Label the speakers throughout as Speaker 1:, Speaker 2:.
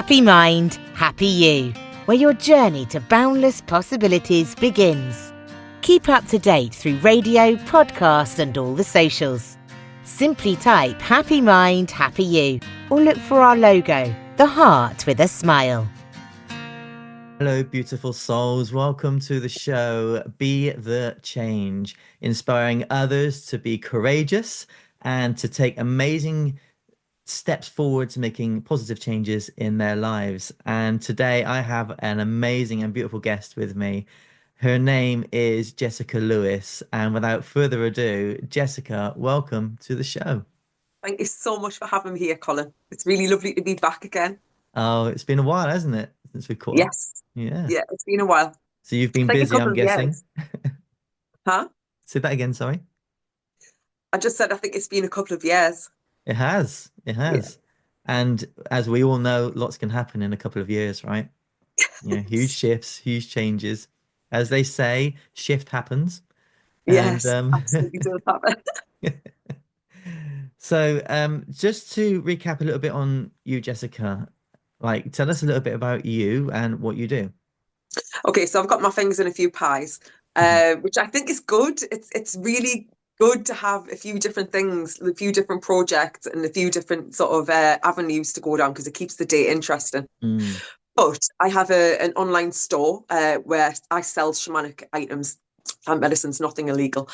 Speaker 1: Happy Mind, Happy You, where your journey to boundless possibilities begins. Keep up to date through radio, podcast and all the socials. Simply type Happy Mind, Happy You or look for our logo, the heart with a smile.
Speaker 2: Hello, beautiful souls. Welcome to the show, Be the Change, inspiring others to be courageous and to take amazing steps forward to making positive changes in their lives. And today I have an amazing and beautiful guest with me. Her name is Jessica Lewis. And without further ado, Jessica, welcome to the show.
Speaker 3: Thank you so much for having me here, Colin. It's really lovely to be back again.
Speaker 2: Oh, it's been a while, hasn't it, since we caught up?
Speaker 3: Yes.
Speaker 2: Yeah.
Speaker 3: Yeah, it's been a while.
Speaker 2: So you've been
Speaker 3: Like a
Speaker 2: busy,
Speaker 3: couple
Speaker 2: I'm
Speaker 3: of
Speaker 2: guessing.
Speaker 3: years. Huh?
Speaker 2: Say that again, sorry.
Speaker 3: I just said I think it's been a couple of years.
Speaker 2: It has. It
Speaker 3: Yeah.
Speaker 2: has. And as we all know, lots can happen in a couple of years, right? You know, huge shifts, huge changes. As they say, shift happens. And
Speaker 3: Yes, absolutely does happen.
Speaker 2: so just to recap a little bit on you, Jessica, like tell us a little bit about you and what you do.
Speaker 3: Okay, so I've got my fingers in a few pies, which I think is good. It's really good to have a few different things, a few different projects, and a few different sort of avenues to go down because it keeps the day interesting.
Speaker 2: Mm,
Speaker 3: But I have an online store where I sell shamanic items. Plant medicine's nothing illegal.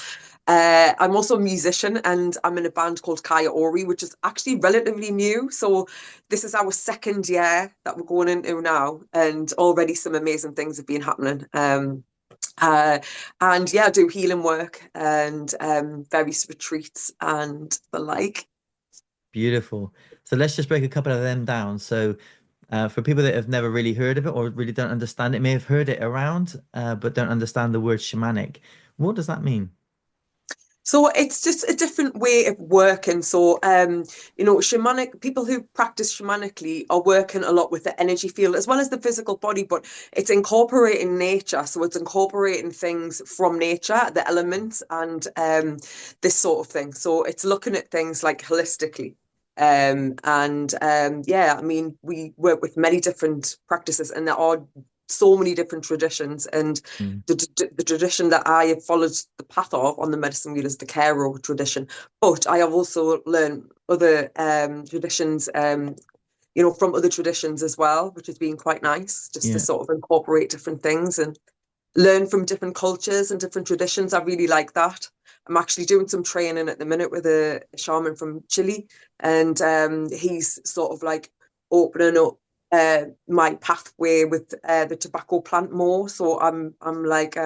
Speaker 3: I'm also a musician and I'm in a band called Kaya Ori, which is actually relatively new. So this is our second year that we're going into now, and already some amazing things have been happening. And yeah, I do healing work and various retreats and the like.
Speaker 2: beautiful. So let's just break a couple of them down. So for people that have never really heard of it or really don't understand it, may have heard it around, but don't understand the word shamanic. What does that mean?
Speaker 3: So it's just a different way of working. So, shamanic people who practice shamanically are working a lot with the energy field as well as the physical body, but it's incorporating nature. So it's incorporating things from nature, the elements, and this sort of thing. So it's looking at things like holistically. Yeah, I mean, we work with many different practices, and there are so many different traditions. And
Speaker 2: Mm,
Speaker 3: the tradition that I have followed the path of on the medicine wheel is the Kero tradition. But I have also learned other traditions, from other traditions as well, which has been quite nice, just to
Speaker 2: yeah.
Speaker 3: sort of incorporate different things and learn from different cultures and different traditions. I really like that. I'm actually doing some training at the minute with a shaman from Chile, and he's sort of like opening up my pathway with the tobacco plant more. So I'm like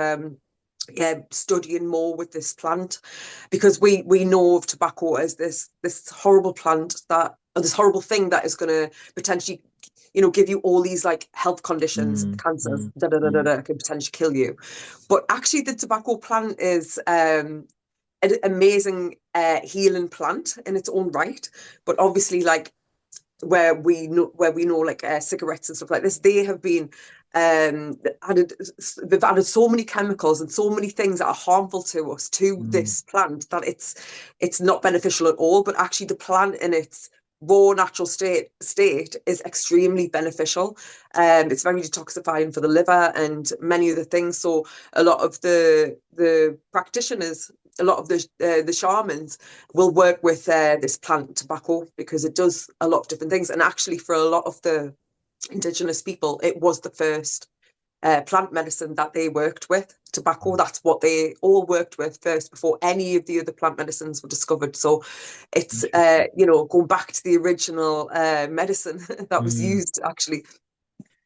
Speaker 3: yeah, studying more with this plant because we know of tobacco as this horrible plant that or this horrible thing that is going to potentially give you all these like health conditions,
Speaker 2: Mm,
Speaker 3: cancers,
Speaker 2: mm,
Speaker 3: da da da da
Speaker 2: mm,
Speaker 3: da, can potentially kill you. But actually, the tobacco plant is an amazing healing plant in its own right. But obviously, like where we know like cigarettes and stuff like this, they have been um added they've added so many chemicals and so many things that are harmful to us to
Speaker 2: mm,
Speaker 3: this plant that it's not beneficial at all. But actually the plant in its raw natural state is extremely beneficial. It's very detoxifying for the liver and many other things. So a lot of the practitioners, a lot of the shamans will work with this plant tobacco because it does a lot of different things. And actually, for a lot of the indigenous people, it was the first plant medicine that they worked with. Tobacco, that's what they all worked with first before any of the other plant medicines were discovered. So it's,
Speaker 2: interesting.
Speaker 3: going back to the original medicine that was
Speaker 2: Mm.
Speaker 3: used actually.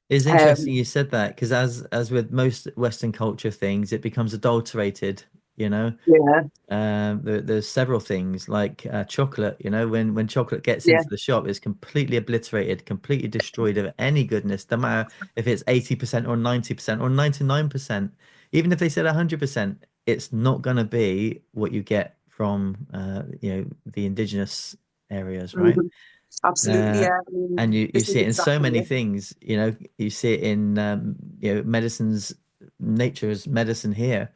Speaker 2: It's
Speaker 3: Um,
Speaker 2: interesting you said that because as with most Western culture things, it becomes adulterated, you know.
Speaker 3: yeah,
Speaker 2: There's several things like chocolate, you know, when chocolate gets
Speaker 3: yeah,
Speaker 2: into the shop, it's completely obliterated, completely destroyed of any goodness, no matter if it's 80% or 90% or 99%. Even if they said 100%, it's not going to be what you get from the indigenous areas, right?
Speaker 3: mhm, absolutely,
Speaker 2: Uh,
Speaker 3: yeah. I
Speaker 2: and
Speaker 3: mean,
Speaker 2: you
Speaker 3: this is
Speaker 2: see it in so
Speaker 3: exactly
Speaker 2: many
Speaker 3: it.
Speaker 2: things, you know, you see it in medicines, nature's medicine here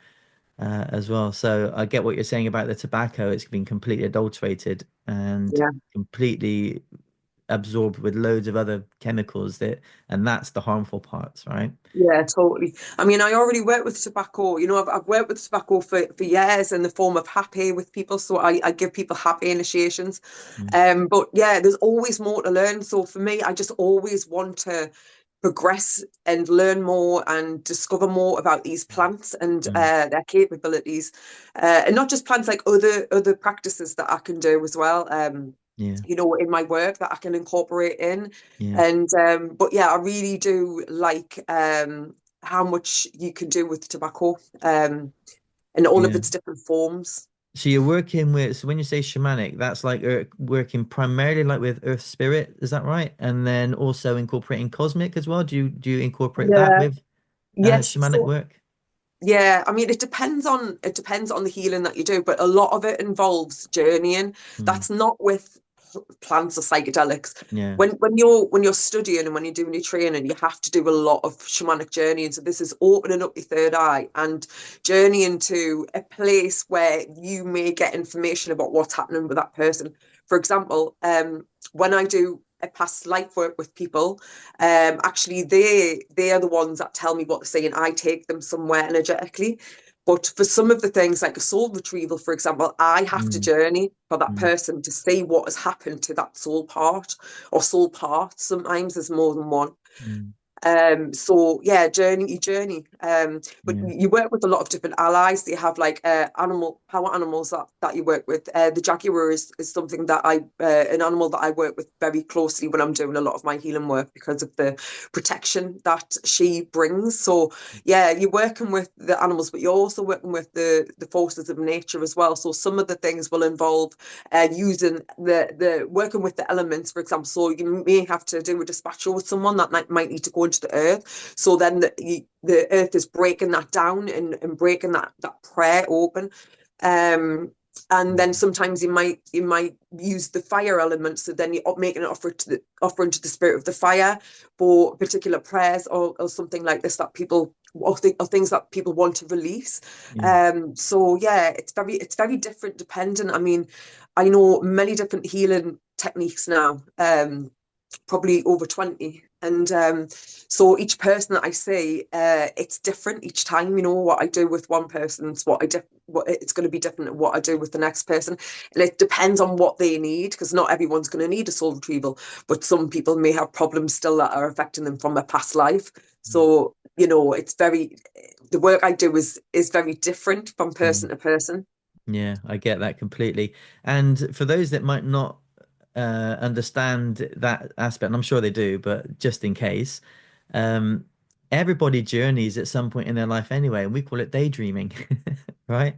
Speaker 2: as well. So I get what you're saying about the tobacco. It's been completely adulterated and
Speaker 3: Yeah.
Speaker 2: completely absorbed with loads of other chemicals and that's the harmful parts, right?
Speaker 3: Yeah, totally. I mean, I already work with tobacco. I've worked with tobacco for years in the form of happy with people. So I give people happy initiations.
Speaker 2: Mm,
Speaker 3: But yeah, there's always more to learn. So for me, I just always want to progress and learn more and discover more about these plants and
Speaker 2: mm,
Speaker 3: their capabilities. And not just plants, like other practices that I can do as well.
Speaker 2: yeah,
Speaker 3: In my work that I can incorporate in.
Speaker 2: yeah,
Speaker 3: And but yeah, I really do like how much you can do with tobacco and all of
Speaker 2: yeah.
Speaker 3: its different forms.
Speaker 2: So you're working with, so when you say shamanic, that's like working primarily like with earth spirit, is that right? And then also incorporating cosmic as well. Do you incorporate that
Speaker 3: Yeah.
Speaker 2: with
Speaker 3: Yes.
Speaker 2: shamanic
Speaker 3: So
Speaker 2: work?
Speaker 3: yeah, I mean, it depends on the healing that you do, but a lot of it involves journeying.
Speaker 2: Mm,
Speaker 3: That's not with plants or psychedelics.
Speaker 2: yeah.
Speaker 3: When you're studying and when you're doing your training, you have to do a lot of shamanic journeying. So this is opening up your third eye and journeying to a place where you may get information about what's happening with that person. For example, when I do a past life work with people, actually they are the ones that tell me what they're saying. I take them somewhere energetically. But for some of the things, like a soul retrieval, for example, I have to
Speaker 2: Mm,
Speaker 3: journey for that
Speaker 2: mm,
Speaker 3: person to see what has happened to that soul part or soul parts. Sometimes there's more than one.
Speaker 2: mm,
Speaker 3: So yeah, journey. But
Speaker 2: yeah.
Speaker 3: you work with a lot of different allies. You have like power animals that you work with. The jaguar is something that an animal that I work with very closely when I'm doing a lot of my healing work because of the protection that she brings. So yeah, you're working with the animals, but you're also working with the forces of nature as well. So some of the things will involve using the working with the elements, for example. So you may have to do a dispatcher with someone that might need to go into the earth. So then the earth is breaking that down and breaking that prayer open. Um, and then
Speaker 2: Mm,
Speaker 3: sometimes you might use the fire element, so then you're making an offering to the spirit of the fire for particular prayers or something like this that people or things that people want to release.
Speaker 2: yeah.
Speaker 3: So yeah, it's very different dependent. I mean, I know many different healing techniques now, probably over 20. And so each person that I see, it's different each time. What I do with one person is what it's going to be different than what I do with the next person. And it depends on what they need, because not everyone's going to need a soul retrieval, but some people may have problems still that are affecting them from a past life. So, the work I do is very different from person
Speaker 2: Mm.
Speaker 3: to person.
Speaker 2: Yeah, I get that completely. And for those that might not understand that aspect, and I'm sure they do, but just in case, um, everybody journeys at some point in their life anyway, and we call it daydreaming, right?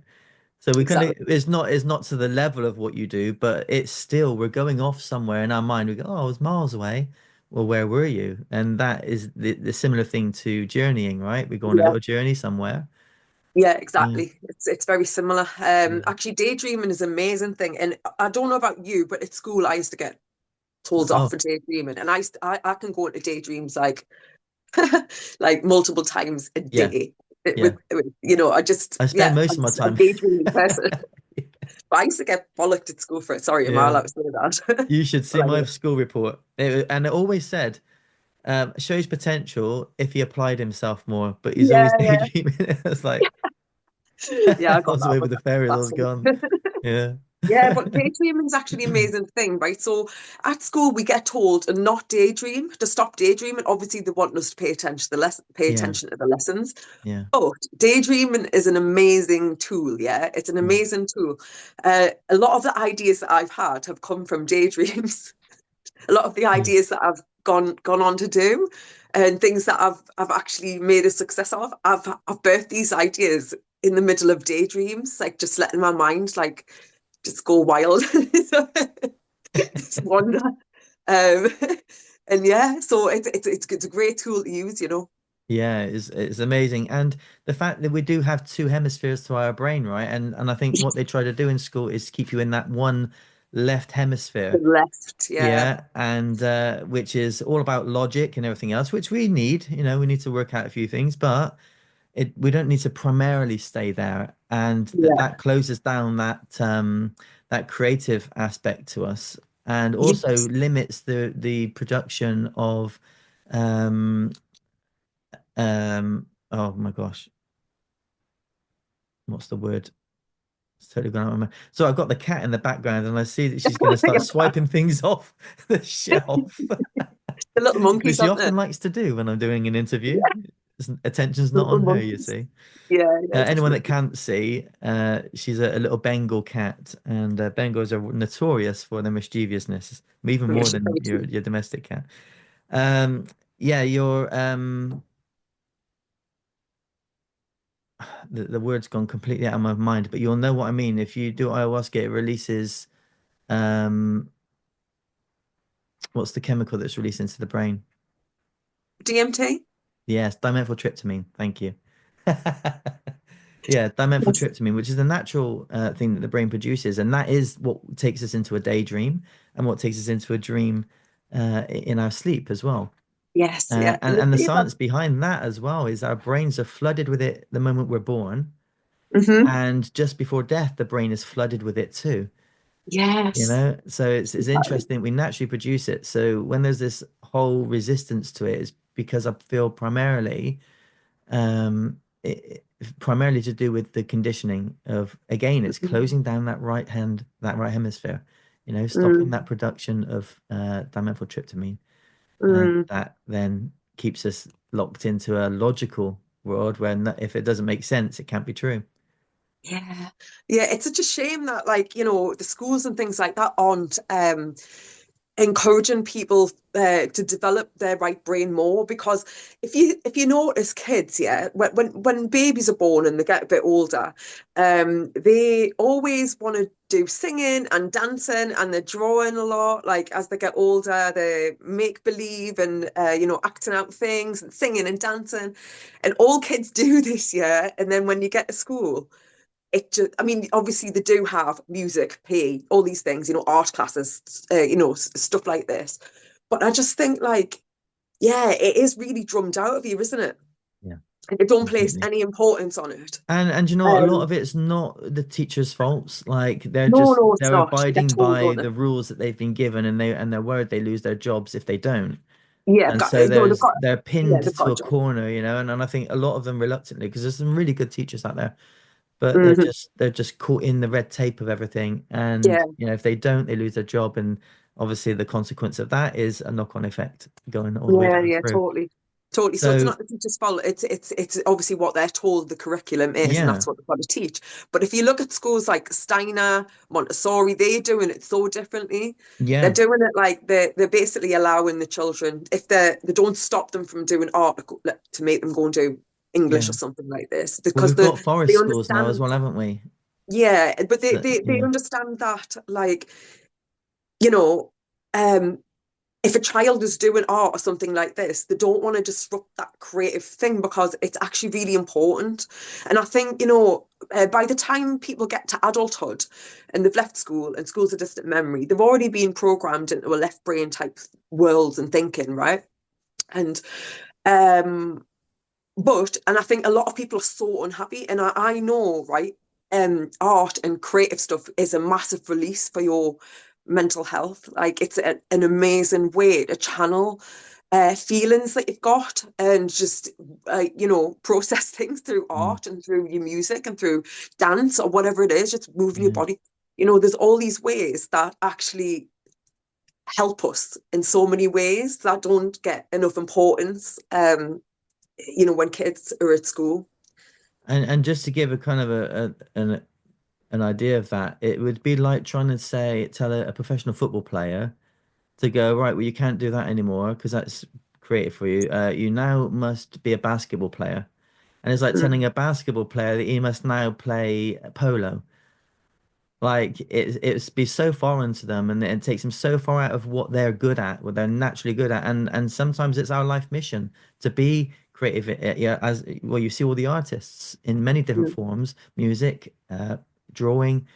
Speaker 2: So we kind of
Speaker 3: Exactly.
Speaker 2: it's not to the level of what you do, but it's still we're going off somewhere in our mind. We go, oh, I was miles away. Well, where were you? And that is the similar thing to journeying, right? We go on a
Speaker 3: Yeah.
Speaker 2: little journey somewhere.
Speaker 3: Yeah,
Speaker 2: Yeah.
Speaker 3: exactly. It's very similar.
Speaker 2: Yeah.
Speaker 3: Actually, daydreaming is an amazing thing, and I don't know about you, but at school I used to get told off
Speaker 2: Oh,
Speaker 3: for daydreaming, and I can go into daydreams like like multiple times a
Speaker 2: yeah.
Speaker 3: day.
Speaker 2: Yeah.
Speaker 3: I just
Speaker 2: I spend
Speaker 3: yeah,
Speaker 2: most
Speaker 3: I'm
Speaker 2: of my
Speaker 3: just a
Speaker 2: time.
Speaker 3: daydreaming person. But I used to get bollocked at school for it. Sorry, am I
Speaker 2: Yeah.
Speaker 3: allowed to say that?
Speaker 2: You should see
Speaker 3: But
Speaker 2: my
Speaker 3: anyway,
Speaker 2: school report. And it always said, shows potential if he applied himself more, but he's
Speaker 3: yeah,
Speaker 2: always
Speaker 3: yeah,
Speaker 2: daydreaming. It's like,
Speaker 3: yeah, I
Speaker 2: I
Speaker 3: got
Speaker 2: was
Speaker 3: that
Speaker 2: away
Speaker 3: one.
Speaker 2: with the fairy, I
Speaker 3: That's
Speaker 2: was gone.
Speaker 3: funny.
Speaker 2: Yeah.
Speaker 3: Yeah, but daydreaming is actually an amazing thing, right? So at school we get told to not daydream, to stop daydreaming. Obviously, they want us to pay
Speaker 2: Yeah.
Speaker 3: attention to the lessons.
Speaker 2: Yeah.
Speaker 3: But daydreaming is an amazing tool. Yeah, it's an
Speaker 2: Mm,
Speaker 3: amazing tool. A lot of the ideas that I've had have come from daydreams. A lot of the
Speaker 2: yeah.
Speaker 3: ideas that I've gone on to do, and things that I've actually made a success of. I've birthed these ideas in the middle of daydreams, like just letting my mind like just go wild, just wander. Um, and yeah, so it's a great tool to use.
Speaker 2: Yeah, it's amazing. And the fact that we do have two hemispheres to our brain, right? And I think what they try to do in school is keep you in that one left
Speaker 3: The
Speaker 2: hemisphere.
Speaker 3: left, yeah,
Speaker 2: Yeah, and which is all about logic and everything else, which we need, we need to work out a few things, but we don't need to primarily stay there. And that
Speaker 3: yeah,
Speaker 2: closes down that creative aspect to us. and also
Speaker 3: Yes.
Speaker 2: limits the production of um oh my gosh, what's the word? It's totally gone out of my mind. So I've got the cat in the background, and I see that she's going to start swiping things off the shelf,
Speaker 3: The little
Speaker 2: which
Speaker 3: monkeys,
Speaker 2: she
Speaker 3: aren't they?
Speaker 2: often likes to do when I'm doing an interview.
Speaker 3: Yeah,
Speaker 2: Attention's not
Speaker 3: little
Speaker 2: on her, you
Speaker 3: monkeys.
Speaker 2: see.
Speaker 3: Yeah, yeah,
Speaker 2: Anyone that
Speaker 3: definitely.
Speaker 2: can't see, she's a little Bengal cat, and Bengals are notorious for their mischievousness, even
Speaker 3: Yeah,
Speaker 2: more
Speaker 3: she's
Speaker 2: than
Speaker 3: very
Speaker 2: your
Speaker 3: cute.
Speaker 2: your domestic cat. Um, yeah, your the word's gone completely out of my mind, but you'll know what I mean. If you do ayahuasca, it releases um, what's the chemical that's released into the brain?
Speaker 3: DMT?
Speaker 2: Yes, dimethyltryptamine. Thank you. Yeah,
Speaker 3: Yes.
Speaker 2: dimethyltryptamine, which is the natural thing that the brain produces, and that is what takes us into a daydream and what takes us into a dream in our sleep as well.
Speaker 3: Yes, yeah.
Speaker 2: And
Speaker 3: And they
Speaker 2: and the
Speaker 3: say that.
Speaker 2: science behind that as well is our brains are flooded with it the moment we're born,
Speaker 3: Hmm.
Speaker 2: and just before death, the brain is flooded with it too. You
Speaker 3: Yes.
Speaker 2: know, so it's
Speaker 3: Exactly.
Speaker 2: interesting. We naturally produce it. So when there's this whole resistance to it, it's because I feel primarily to do with the conditioning of, again, it's
Speaker 3: Mm,
Speaker 2: closing down that right hemisphere, stopping
Speaker 3: mm,
Speaker 2: that production of dimethyltryptamine, and
Speaker 3: mm.
Speaker 2: that then keeps us locked into a logical world where if it doesn't make sense, it can't be true.
Speaker 3: Yeah. Yeah, it's such a shame that the schools and things like that aren't encouraging people to develop their right brain more, because if you notice kids, yeah, when babies are born and they get a bit older, they always want to do singing and dancing, and they're drawing a lot. Like as they get older, they make believe and acting out things and singing and dancing, and all kids do this, yeah. And then when you get to school, it just, I mean, obviously they do have music, PE, all these things, art classes, stuff like this. But I just think, like, yeah, it is really drummed out of you, isn't it?
Speaker 2: Yeah,
Speaker 3: And you don't place
Speaker 2: completely.
Speaker 3: any importance on it.
Speaker 2: And you know what? A lot
Speaker 3: Um,
Speaker 2: of it's not the teacher's faults. Like
Speaker 3: no, no, it's
Speaker 2: they're
Speaker 3: not. They get
Speaker 2: abiding
Speaker 3: told,
Speaker 2: by
Speaker 3: don't they?
Speaker 2: the rules that they've been given, and they're worried they lose their jobs if they don't.
Speaker 3: Yeah,
Speaker 2: And so
Speaker 3: no, they've got,
Speaker 2: they're
Speaker 3: yeah,
Speaker 2: pinned
Speaker 3: they've got
Speaker 2: to
Speaker 3: a
Speaker 2: a
Speaker 3: job.
Speaker 2: corner, and I think a lot of them reluctantly, because there's some really good teachers out there, but
Speaker 3: Hmm.
Speaker 2: they're just caught in the red tape of everything. And
Speaker 3: Yeah,
Speaker 2: if they don't, they lose their job, and obviously the consequence of that is a knock-on effect going all the way
Speaker 3: yeah,
Speaker 2: down
Speaker 3: yeah,
Speaker 2: through.
Speaker 3: totally. Totally. So it's
Speaker 2: So
Speaker 3: not the teacher's fault. It's obviously what they're told the curriculum is, and
Speaker 2: yeah,
Speaker 3: that's what they've got to teach. But if you look at schools like Steiner, Montessori, they're doing it so differently. They're
Speaker 2: yeah,
Speaker 3: doing it like they're basically allowing the children, if they don't stop them from doing art, to make them go and do English
Speaker 2: yeah.
Speaker 3: or something like this,
Speaker 2: Well,
Speaker 3: because
Speaker 2: we've got
Speaker 3: they
Speaker 2: forest schools now as
Speaker 3: understand.
Speaker 2: well, haven't we?
Speaker 3: Yeah, but they
Speaker 2: So,
Speaker 3: they they
Speaker 2: yeah,
Speaker 3: understand that, like, you know, um if a child is doing art or something like this, they don't want to disrupt that creative thing, because it's actually really important. And I think, by the time people get to adulthood and they've left school and school's a distant memory, they've already been programmed into a left brain type worlds and thinking, right? And um, and I think a lot of people are so unhappy. And I know, right? Art and creative stuff is a massive release for your mental health. Like it's an amazing way to channel feelings that you've got, and just process things through
Speaker 2: mm,
Speaker 3: art and through your music and through dance or whatever it is, just moving your
Speaker 2: yeah.
Speaker 3: body. There's all these ways that actually help us in so many ways that don't get enough importance. When kids are at school.
Speaker 2: And just to give a kind of an idea of that, it would be like trying to tell a professional football player to go, right, well, you can't do that anymore because that's created for you. You now must be a basketball player. And it's like telling
Speaker 3: Mm,
Speaker 2: a basketball player that he must now play polo. Like it's be so foreign to them, and it takes them so far out of what they're good at, what they're naturally good at, and sometimes it's our life mission to be creative. Yeah, as well, you see all the artists in many different
Speaker 3: mm,
Speaker 2: forms, music, drawing,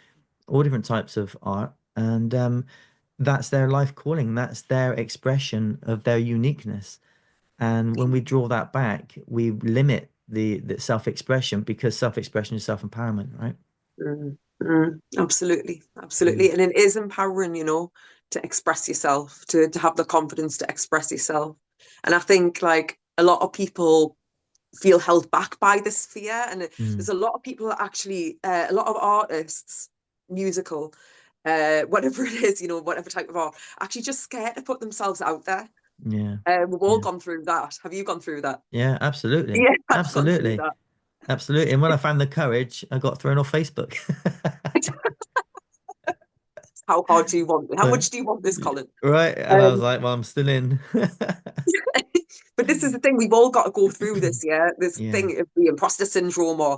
Speaker 2: all different types of art, and that's their life calling. That's their expression of their uniqueness. And when we draw that back, we limit the self-expression, because self-expression is self-empowerment, right?
Speaker 3: absolutely,
Speaker 2: Mm.
Speaker 3: absolutely. And it is empowering, to express yourself, to have the confidence to express yourself. And I think like a lot of people feel held back by this fear. And
Speaker 2: Mm,
Speaker 3: there's a lot of people that actually, a lot of artists, musical, whatever it is, you know, whatever type of art, actually just scared to put themselves out there.
Speaker 2: yeah.
Speaker 3: We've all
Speaker 2: Yeah.
Speaker 3: gone through that. Have you gone through that?
Speaker 2: Yeah, absolutely.
Speaker 3: Yeah, I've gone through
Speaker 2: Absolutely.
Speaker 3: that.
Speaker 2: Absolutely. And when I found the courage, I got thrown off Facebook.
Speaker 3: How hard do you want it? How
Speaker 2: Uh,
Speaker 3: much do you want this, Colin?
Speaker 2: Right. And I was
Speaker 3: Um,
Speaker 2: like, well, I'm still in.
Speaker 3: but this is the thing, we've all got to go through this, yeah? This
Speaker 2: Yeah.
Speaker 3: thing of the imposter syndrome, or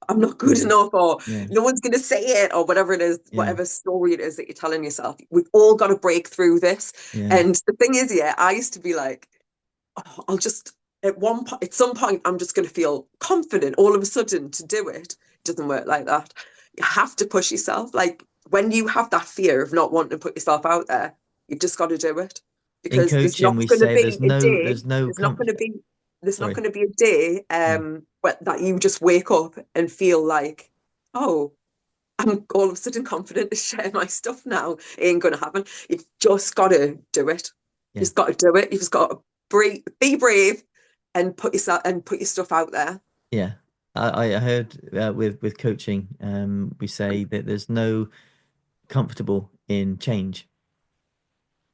Speaker 3: I'm not good
Speaker 2: Yeah.
Speaker 3: enough, or
Speaker 2: Yeah.
Speaker 3: no one's going to say it, or whatever it is,
Speaker 2: Yeah.
Speaker 3: whatever story it is that you're telling yourself. We've all got to break through this.
Speaker 2: Yeah.
Speaker 3: And the thing is, yeah, I used to be like, oh, I'll just, at one point, at some point, I'm just going to feel confident all of a sudden to do it. It doesn't work like that. You have to push yourself. Like when you have that fear of not wanting to put yourself out there, you've just got to do it,
Speaker 2: In
Speaker 3: because
Speaker 2: coaching, we say there's no
Speaker 3: there's not
Speaker 2: sorry.
Speaker 3: going to be a day
Speaker 2: Mm,
Speaker 3: that you just wake up and feel like, oh, I'm all of a sudden confident to share my stuff now. It ain't going to happen. You've just got to do it. You've
Speaker 2: yeah.
Speaker 3: just got to do it. You've just got to be brave and put your stuff out there.
Speaker 2: Yeah. I heard with coaching, we say that there's no comfortable in change.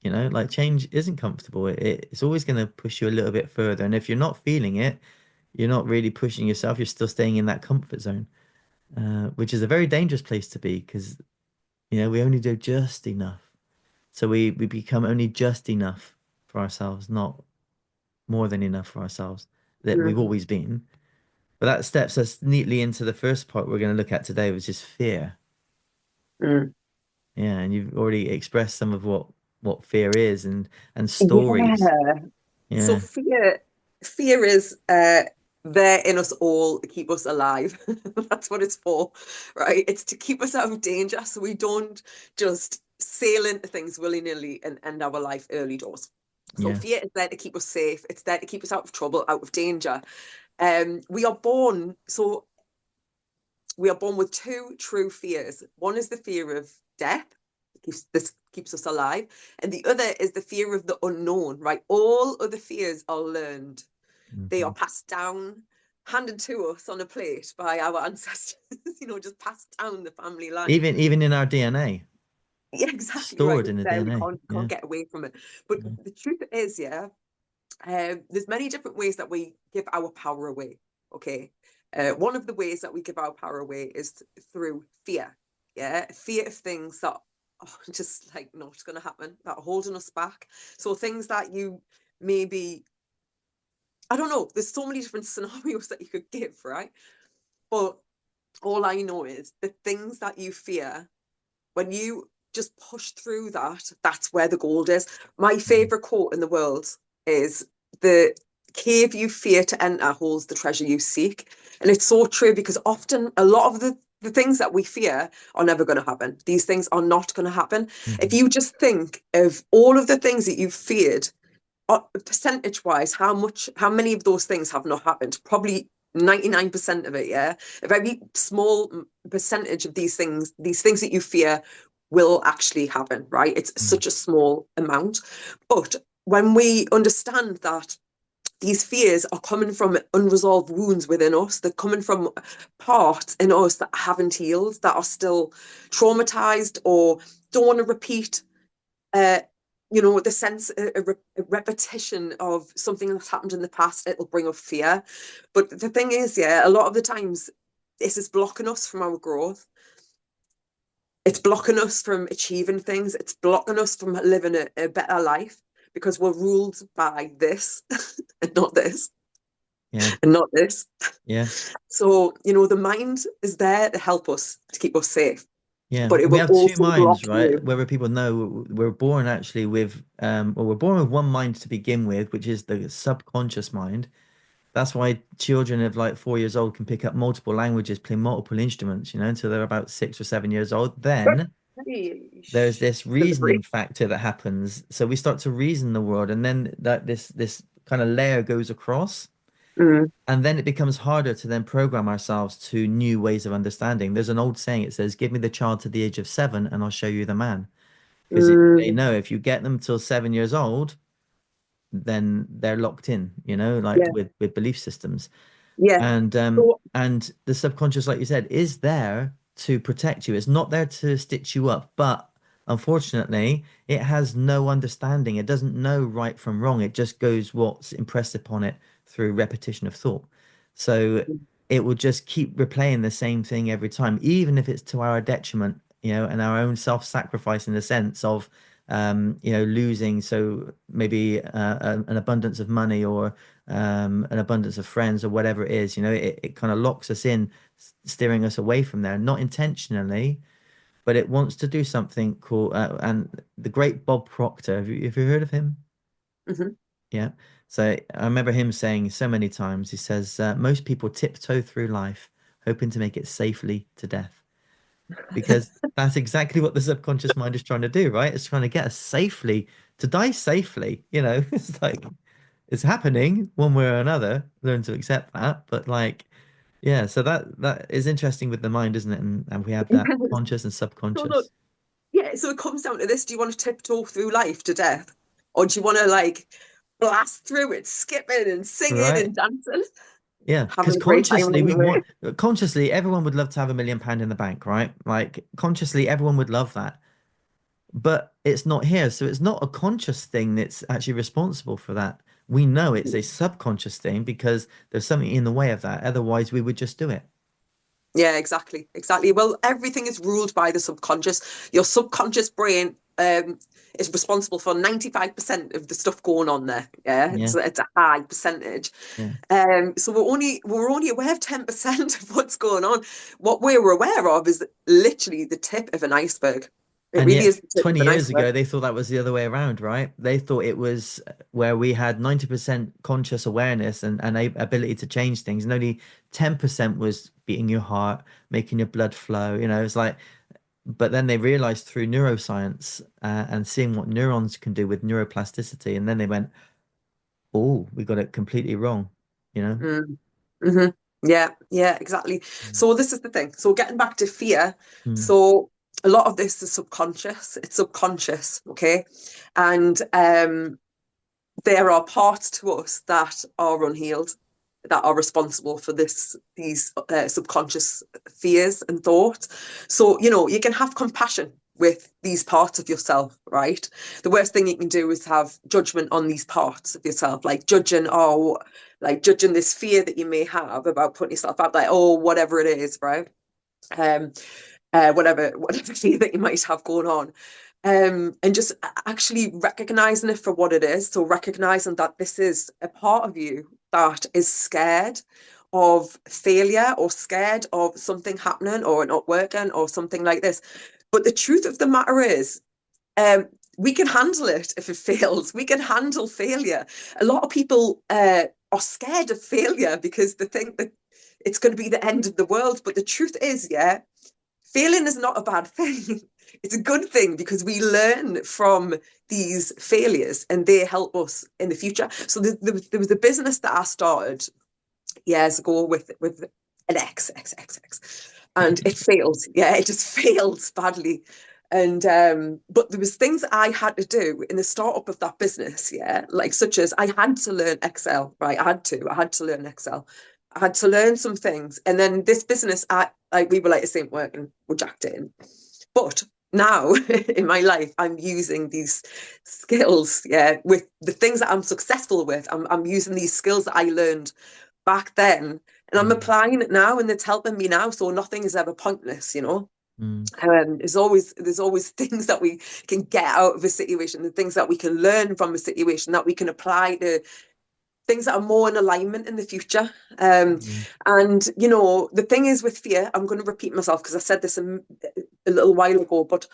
Speaker 2: You know, like change isn't comfortable. It's always going to push you a little bit further. And if you're not feeling it, you're not really pushing yourself. You're still staying in that comfort zone, which is a very dangerous place to be because, you know, we only do just enough. So we become only just enough for ourselves, not more than enough for ourselves that we've
Speaker 3: Mm,
Speaker 2: always been. But that steps us neatly into the first part we're going to look at today, which is fear.
Speaker 3: mm.
Speaker 2: Yeah, and you've already expressed some of what fear is and stories.
Speaker 3: Yeah. So
Speaker 2: Yeah.
Speaker 3: fear is there in us all to keep us alive. That's what it's for, right? It's to keep us out of danger so we don't just sail into things willy-nilly and end our life early doors. So
Speaker 2: Yeah.
Speaker 3: fear is there to keep us safe. It's there to keep us out of trouble, out of danger. We are born, so we are born with two true fears. One is the fear of death. This keeps us alive. And the other is the fear of the unknown, right? All other fears are learned. They are
Speaker 2: Hmm.
Speaker 3: passed down, handed to us on a plate by our ancestors, just passed down the family line.
Speaker 2: Even in our DNA,
Speaker 3: Yeah, exactly right.
Speaker 2: stored
Speaker 3: It's
Speaker 2: in the
Speaker 3: there. We
Speaker 2: DNA.
Speaker 3: can't
Speaker 2: Yeah.
Speaker 3: get away from it. But
Speaker 2: Yeah.
Speaker 3: the truth is, yeah, there's many different ways that we give our power away. Okay. One of the ways that we give our power away is through fear. Yeah. Fear of things that are just like not going to happen, that are holding us back. So things that you maybe, I don't know, there's so many different scenarios that you could give, right? But all I know is the things that you fear, when you just push through that, that's where the gold is. My
Speaker 2: Mm.
Speaker 3: favorite quote in the world is, the cave you fear to enter holds the treasure you seek. And it's so true, because often a lot of the things that we fear are never going to happen. These things are not going to happen. If
Speaker 2: Mhm.
Speaker 3: you just think of all of the things that you've feared, percentage wise, how many of those things have not happened? Probably 99% of it, yeah. A very small percentage of these things that you fear will actually happen, right? It's
Speaker 2: Mm.
Speaker 3: such a small amount. But when we understand that these fears are coming from unresolved wounds within us, they're coming from parts in us that haven't healed, that are still traumatized or don't want to repeat, uh, the sense, a repetition of something that's happened in the past, it'll bring up fear. But the thing is, yeah, a lot of the times this is blocking us from our growth. It's blocking us from achieving things. It's blocking us from living a better life, because we're ruled by this and not this
Speaker 2: Yeah.
Speaker 3: and not this.
Speaker 2: Yeah.
Speaker 3: So, the mind is there to help us, to keep us safe,
Speaker 2: Yeah.
Speaker 3: but it
Speaker 2: We
Speaker 3: will
Speaker 2: have two
Speaker 3: also block
Speaker 2: minds, right?
Speaker 3: you.
Speaker 2: Whether people know we're born actually with we're born with one mind to begin with, which is the subconscious mind. That's why children of like 4 years old can pick up multiple languages, play multiple instruments, until they're about 6 or 7 years old. Then
Speaker 3: Hey,
Speaker 2: there's this
Speaker 3: delivery.
Speaker 2: reasoning factor that happens. So we start to reason the world, and then that this kind of layer goes across,
Speaker 3: Mm,
Speaker 2: and then it becomes harder to then program ourselves to new ways of understanding. There's an old saying, it says, "Give me the child to the age of 7, and I'll show you the man." because they
Speaker 3: Mm,
Speaker 2: know if you get them till 7 years old, then they're locked in, like
Speaker 3: yeah,
Speaker 2: with belief systems.
Speaker 3: yeah. So,
Speaker 2: And the subconscious, like you said, is there to protect you. It's not there to stitch you up, but unfortunately, it has no understanding. It doesn't know right from wrong. It just goes what's impressed upon it through repetition of thought. So it will just keep replaying the same thing every time, even if it's to our detriment, and our own self-sacrifice in the sense of losing. So maybe an abundance of money or an abundance of friends or whatever it is, it kind of locks us in, steering us away from there, not intentionally, but it wants to do something called, and the great Bob Proctor, have you heard of him?
Speaker 3: mhm.
Speaker 2: Yeah. So I remember him saying so many times, he says, most people tiptoe through life, hoping to make it safely to death. Because that's exactly what the subconscious mind is trying to do, right? It's trying to get us safely to die safely. It's like it's happening one way or another. Learn to accept that. But like, yeah, so that is interesting with the mind, isn't it? And we have that conscious and
Speaker 3: So look,
Speaker 2: subconscious.
Speaker 3: yeah, so it comes down to this. Do you want to tiptoe through life to death? Or do you want to like blast through it, skipping and singing
Speaker 2: Right.
Speaker 3: and dancing,
Speaker 2: Yeah, because
Speaker 3: having a great time
Speaker 2: consciously
Speaker 3: along
Speaker 2: we
Speaker 3: the way?
Speaker 2: want consciously everyone would love to have £1 million in the bank, right? Like consciously everyone would love that. But it's not here. So it's not a conscious thing that's actually responsible for that. We know it's a subconscious thing because there's something in the way of that. Otherwise, we would just do it.
Speaker 3: Yeah, exactly, exactly. Well, everything is ruled by the subconscious. Your subconscious brain is responsible for 95% of the stuff going on there. Yeah, it's,
Speaker 2: Yeah,
Speaker 3: it's a high percentage.
Speaker 2: yeah.
Speaker 3: So we're only aware of 10% of what's going on. What we're aware of is literally the tip of an iceberg. It
Speaker 2: And
Speaker 3: really
Speaker 2: yet,
Speaker 3: is the tip of
Speaker 2: 20
Speaker 3: an
Speaker 2: years
Speaker 3: iceberg.
Speaker 2: ago, they thought that was the other way around, right? They thought it was where we had 90% conscious awareness and ability to change things, and only 10% was beating your heart, making your blood flow. It's like, but then they realized through neuroscience and seeing what neurons can do with neuroplasticity, and then they went, oh, we got it completely wrong, you know?
Speaker 3: Mm. Hmm. Yeah, yeah, exactly. So this is the thing. So getting back to fear,
Speaker 2: Mm,
Speaker 3: so a lot of this is subconscious. It's subconscious, okay? And there are parts to us that are unhealed, that are responsible for these subconscious fears and thoughts. So, you can have compassion with these parts of yourself, right? The worst thing you can do is have judgment on these parts of yourself, like judging this fear that you may have about putting yourself out, like, oh, whatever it is, right? Um, whatever fear that you might have going on. And just actually recognizing it for what it is. So recognizing that this is a part of you that is scared of failure or scared of something happening or not working or something like this. But the truth of the matter is, um, we can handle it if it fails. We can handle failure. A lot of people are scared of failure because they think that it's going to be the end of the world. But the truth is, yeah, failing is not a bad thing. It's a good thing because we learn from these failures and they help us in the future. So there was a business that I started years ago with an X, and it failed. Yeah, it just failed badly. And but there was things that I had to do in the startup of that business, yeah, like such as I had to learn Excel, right? I had to learn Excel. I had to learn some things. And then this business, we were like the same work and we jacked it in. But now in my life, I'm using these skills, yeah, with the things that I'm successful with. I'm using these skills that I learned back then, and I'm
Speaker 2: mm,
Speaker 3: applying it now, and it's helping me now. So nothing is ever pointless.
Speaker 2: mm,
Speaker 3: There's always things that we can get out of a situation, the things that we can learn from a situation that we can apply to things that are more in alignment in the future.
Speaker 2: mm,
Speaker 3: And the thing is with fear, I'm going to repeat myself because I said this a little while ago, but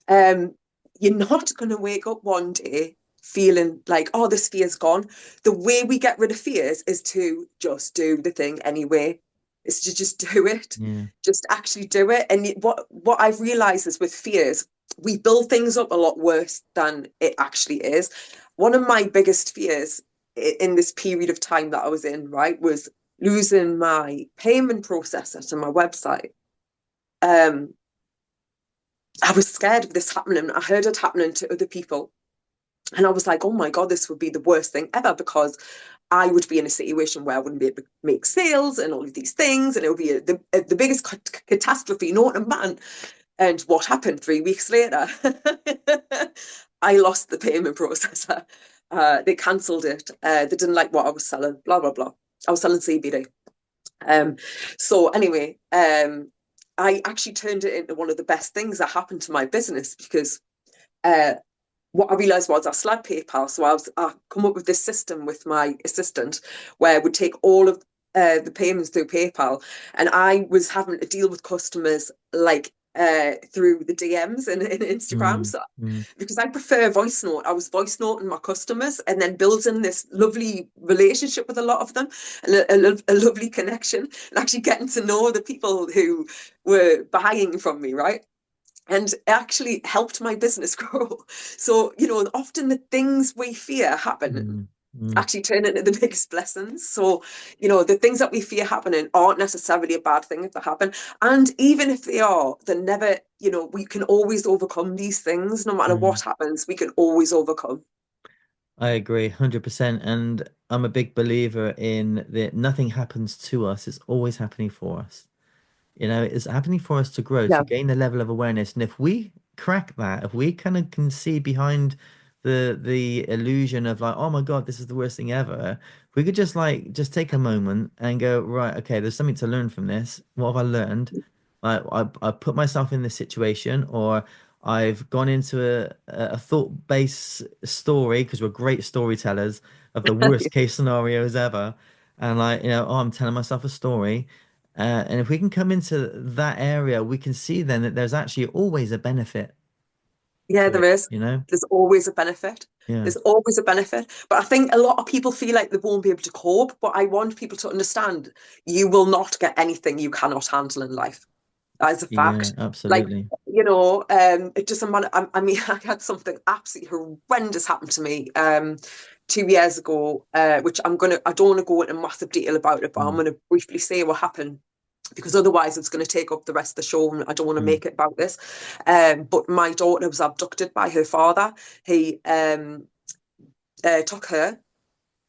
Speaker 3: um, you're not going to wake up one day feeling like, oh, this fear's gone. The way we get rid of fears is to just do the thing anyway. It's to just do it,
Speaker 2: yeah.
Speaker 3: just actually do it. And what I've realized is with fears, we build things up a lot worse than it actually is. One of my biggest fears in this period of time that I was in, right, was losing my payment processor to my website. Um, I was scared of this happening. I heard it happening to other people. And I was like, oh my God, this would be the worst thing ever because I would be in a situation where I wouldn't be able to make sales and all of these things. And it would be the biggest catastrophe known to man. And what happened 3 weeks later? I lost the payment processor. They cancelled it. They didn't like what I was selling, blah, blah, blah. I was selling CBD. Um, so anyway, I actually turned it into one of the best things that happened to my business because uh, what I realized was I still had PayPal. So I come up with this system with my assistant where I would take all of the payments through PayPal. And I was having to deal with customers like through the DMs and Instagram.
Speaker 2: Mm,
Speaker 3: So
Speaker 2: mm,
Speaker 3: because I prefer voice note, I was voice noting my customers and then building this lovely relationship with a lot of them and a lovely connection and actually getting to know the people who were buying from me, right? And it actually helped my business grow. So, often the things we fear happen
Speaker 2: mm, mm,
Speaker 3: actually turn into the biggest blessings. So, the things that we fear happening aren't necessarily a bad thing if they happen. And even if they are, they're never, we can always overcome these things. No matter what
Speaker 2: mm.
Speaker 3: happens, we can always overcome.
Speaker 2: I agree 100%. And I'm a big believer in that nothing happens to us, it's always happening for us. You know, it's happening for us to grow, to
Speaker 3: Yeah.
Speaker 2: gain the level of awareness. And if we crack that, if we kind of can see behind the illusion of like, oh my God, this is the worst thing ever, if we could just take a moment and go, right, okay, there's something to learn from this. What have I learned? I put myself in this situation, or I've gone into a thought-based story because we're great storytellers of the worst case scenarios ever. And like, oh, I'm telling myself a story. And if we can come into that area, we can see then that there's actually always a benefit
Speaker 3: Yeah,
Speaker 2: to
Speaker 3: there
Speaker 2: it,
Speaker 3: is.
Speaker 2: you know?
Speaker 3: There's always a benefit.
Speaker 2: Yeah.
Speaker 3: There's always a benefit. But I think a lot of people feel like they won't be able to cope. But I want people to understand you will not get anything you cannot handle in life. That is a
Speaker 2: Yeah,
Speaker 3: fact. Like,
Speaker 2: absolutely.
Speaker 3: it doesn't matter. I mean, I had something absolutely horrendous happen to me 2 years ago, which I don't want to go into massive detail about it, but I'm
Speaker 2: Mm,
Speaker 3: going to briefly say what happened because otherwise it's going to take up the rest of the show and I don't want to
Speaker 2: mm,
Speaker 3: make it about this. But my daughter was abducted by her father. He took her,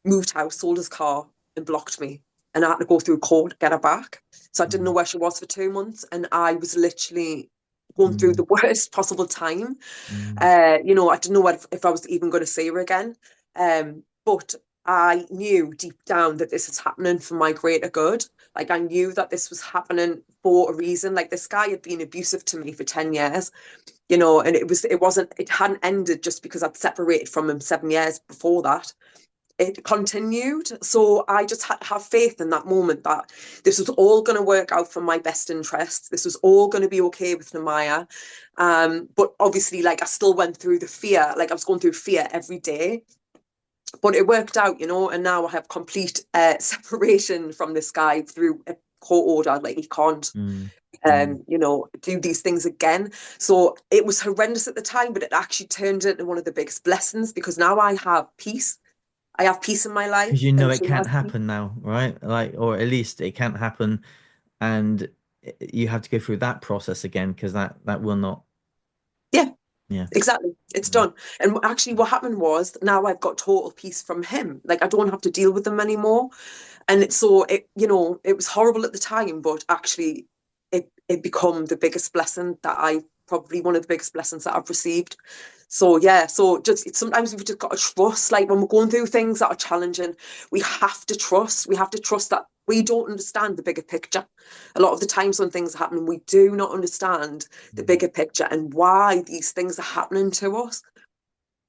Speaker 3: moved house, sold his car, and blocked me. And I had to go through court to get her back. So I didn't know
Speaker 2: mm,
Speaker 3: where she was for 2 months. And I was literally going through
Speaker 2: mm,
Speaker 3: the worst possible time.
Speaker 2: mm,
Speaker 3: I didn't know if I was even going to see her again. But I knew deep down that this was happening for my greater good. Like I knew that this was happening for a reason. Like this guy had been abusive to me for 10 years, and it hadn't ended just because I'd separated from him 7 years before that. It continued. So I just had to have faith in that moment that this was all going to work out for my best interests. This was all going to be okay with Namaya. But obviously, like I still went through the fear, like I was going through fear every day. But it worked out, and now I have complete separation from this guy through a court order. Like he can't
Speaker 2: mm, mm.
Speaker 3: do these things again. So it was horrendous at the time, but it actually turned into one of the biggest blessings because now I have peace. I have peace in my
Speaker 2: Because
Speaker 3: life,
Speaker 2: you know
Speaker 3: and
Speaker 2: it
Speaker 3: she
Speaker 2: can't
Speaker 3: has peace.
Speaker 2: happen now, right? Like, or at least it can't happen, and you have to go through that process again because that will not.
Speaker 3: Yeah,
Speaker 2: Yeah.
Speaker 3: exactly. It's
Speaker 2: Mm,
Speaker 3: done. And actually, what happened was now I've got total peace from him. Like I don't have to deal with them anymore. And it was horrible at the time, but actually, it become the biggest blessing that I probably one of the biggest blessings that I've received. So yeah, so just sometimes we've just got to trust. Like when we're going through things that are challenging, we have to trust. We have to trust that we don't understand the bigger picture. A lot of the times when things are happening, we do not understand the
Speaker 2: mm,
Speaker 3: bigger picture and why these things are happening to us.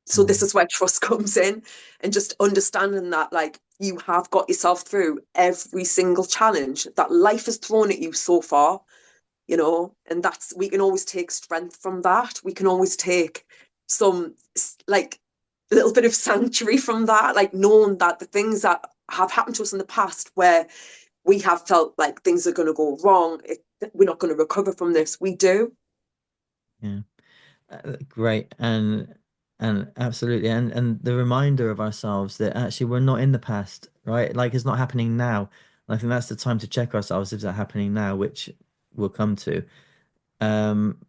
Speaker 3: So this
Speaker 2: mm,
Speaker 3: is where trust comes in and just understanding that like you have got yourself through every single challenge that life has thrown at you so far, and that's we can always take strength from that. We can always take some like little bit of sanctuary from that, like knowing that the things that have happened to us in the past where we have felt like things are going to go wrong, we're not going to recover from this. We do.
Speaker 2: yeah. Great. And absolutely. And the reminder of ourselves that actually we're not in the past, right? Like it's not happening now. And I think that's the time to check ourselves if it's happening now, which we'll come to. Um,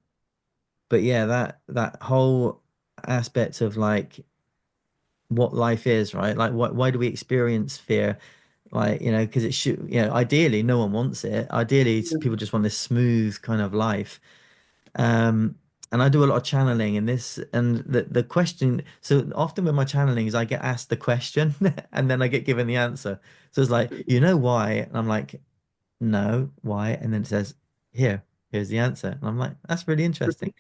Speaker 2: but yeah, that whole aspect of like what life is, right? Like, why do we experience fear? Like, because it should, ideally, no one wants it. Ideally,
Speaker 3: Mm.
Speaker 2: people just want this smooth kind of life. Um, and I do a lot of channeling in this, and the question. So often with my channelings, I get asked the question, and then I get given the answer. So it's like, why? And I'm like, no, why? And then it says, here's the answer. And I'm like, that's really interesting.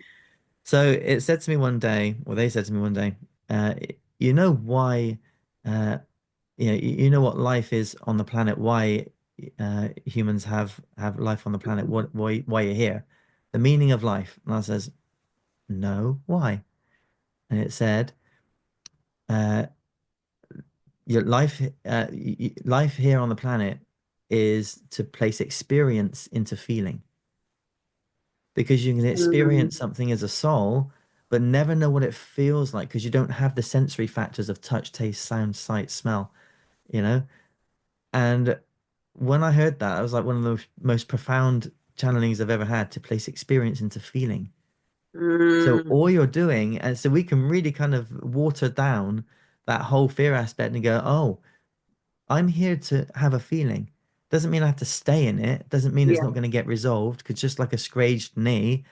Speaker 2: So it said to me one day, or they said to me one day, uh, you know why, uh, you know what life is on the planet, why humans have life on the planet, why you're here, the meaning of life. And I says, no, why? And it said, uh, your life, life here on the planet is to place experience into feeling. Because you can
Speaker 3: Mm.
Speaker 2: experience something as a soul, but never know what it feels like because you don't have the sensory factors of touch, taste, sound, sight, smell, you know? And when I heard that, it was like one of the most profound channelings I've ever had to place experience into feeling. So
Speaker 3: Mm.
Speaker 2: all you're doing, and so we can really kind of water down that whole fear aspect and go, oh, I'm here to have a feeling. Doesn't mean I have to stay in it. Doesn't mean it's
Speaker 3: Yeah,
Speaker 2: not going to get resolved because just like a scraged knee,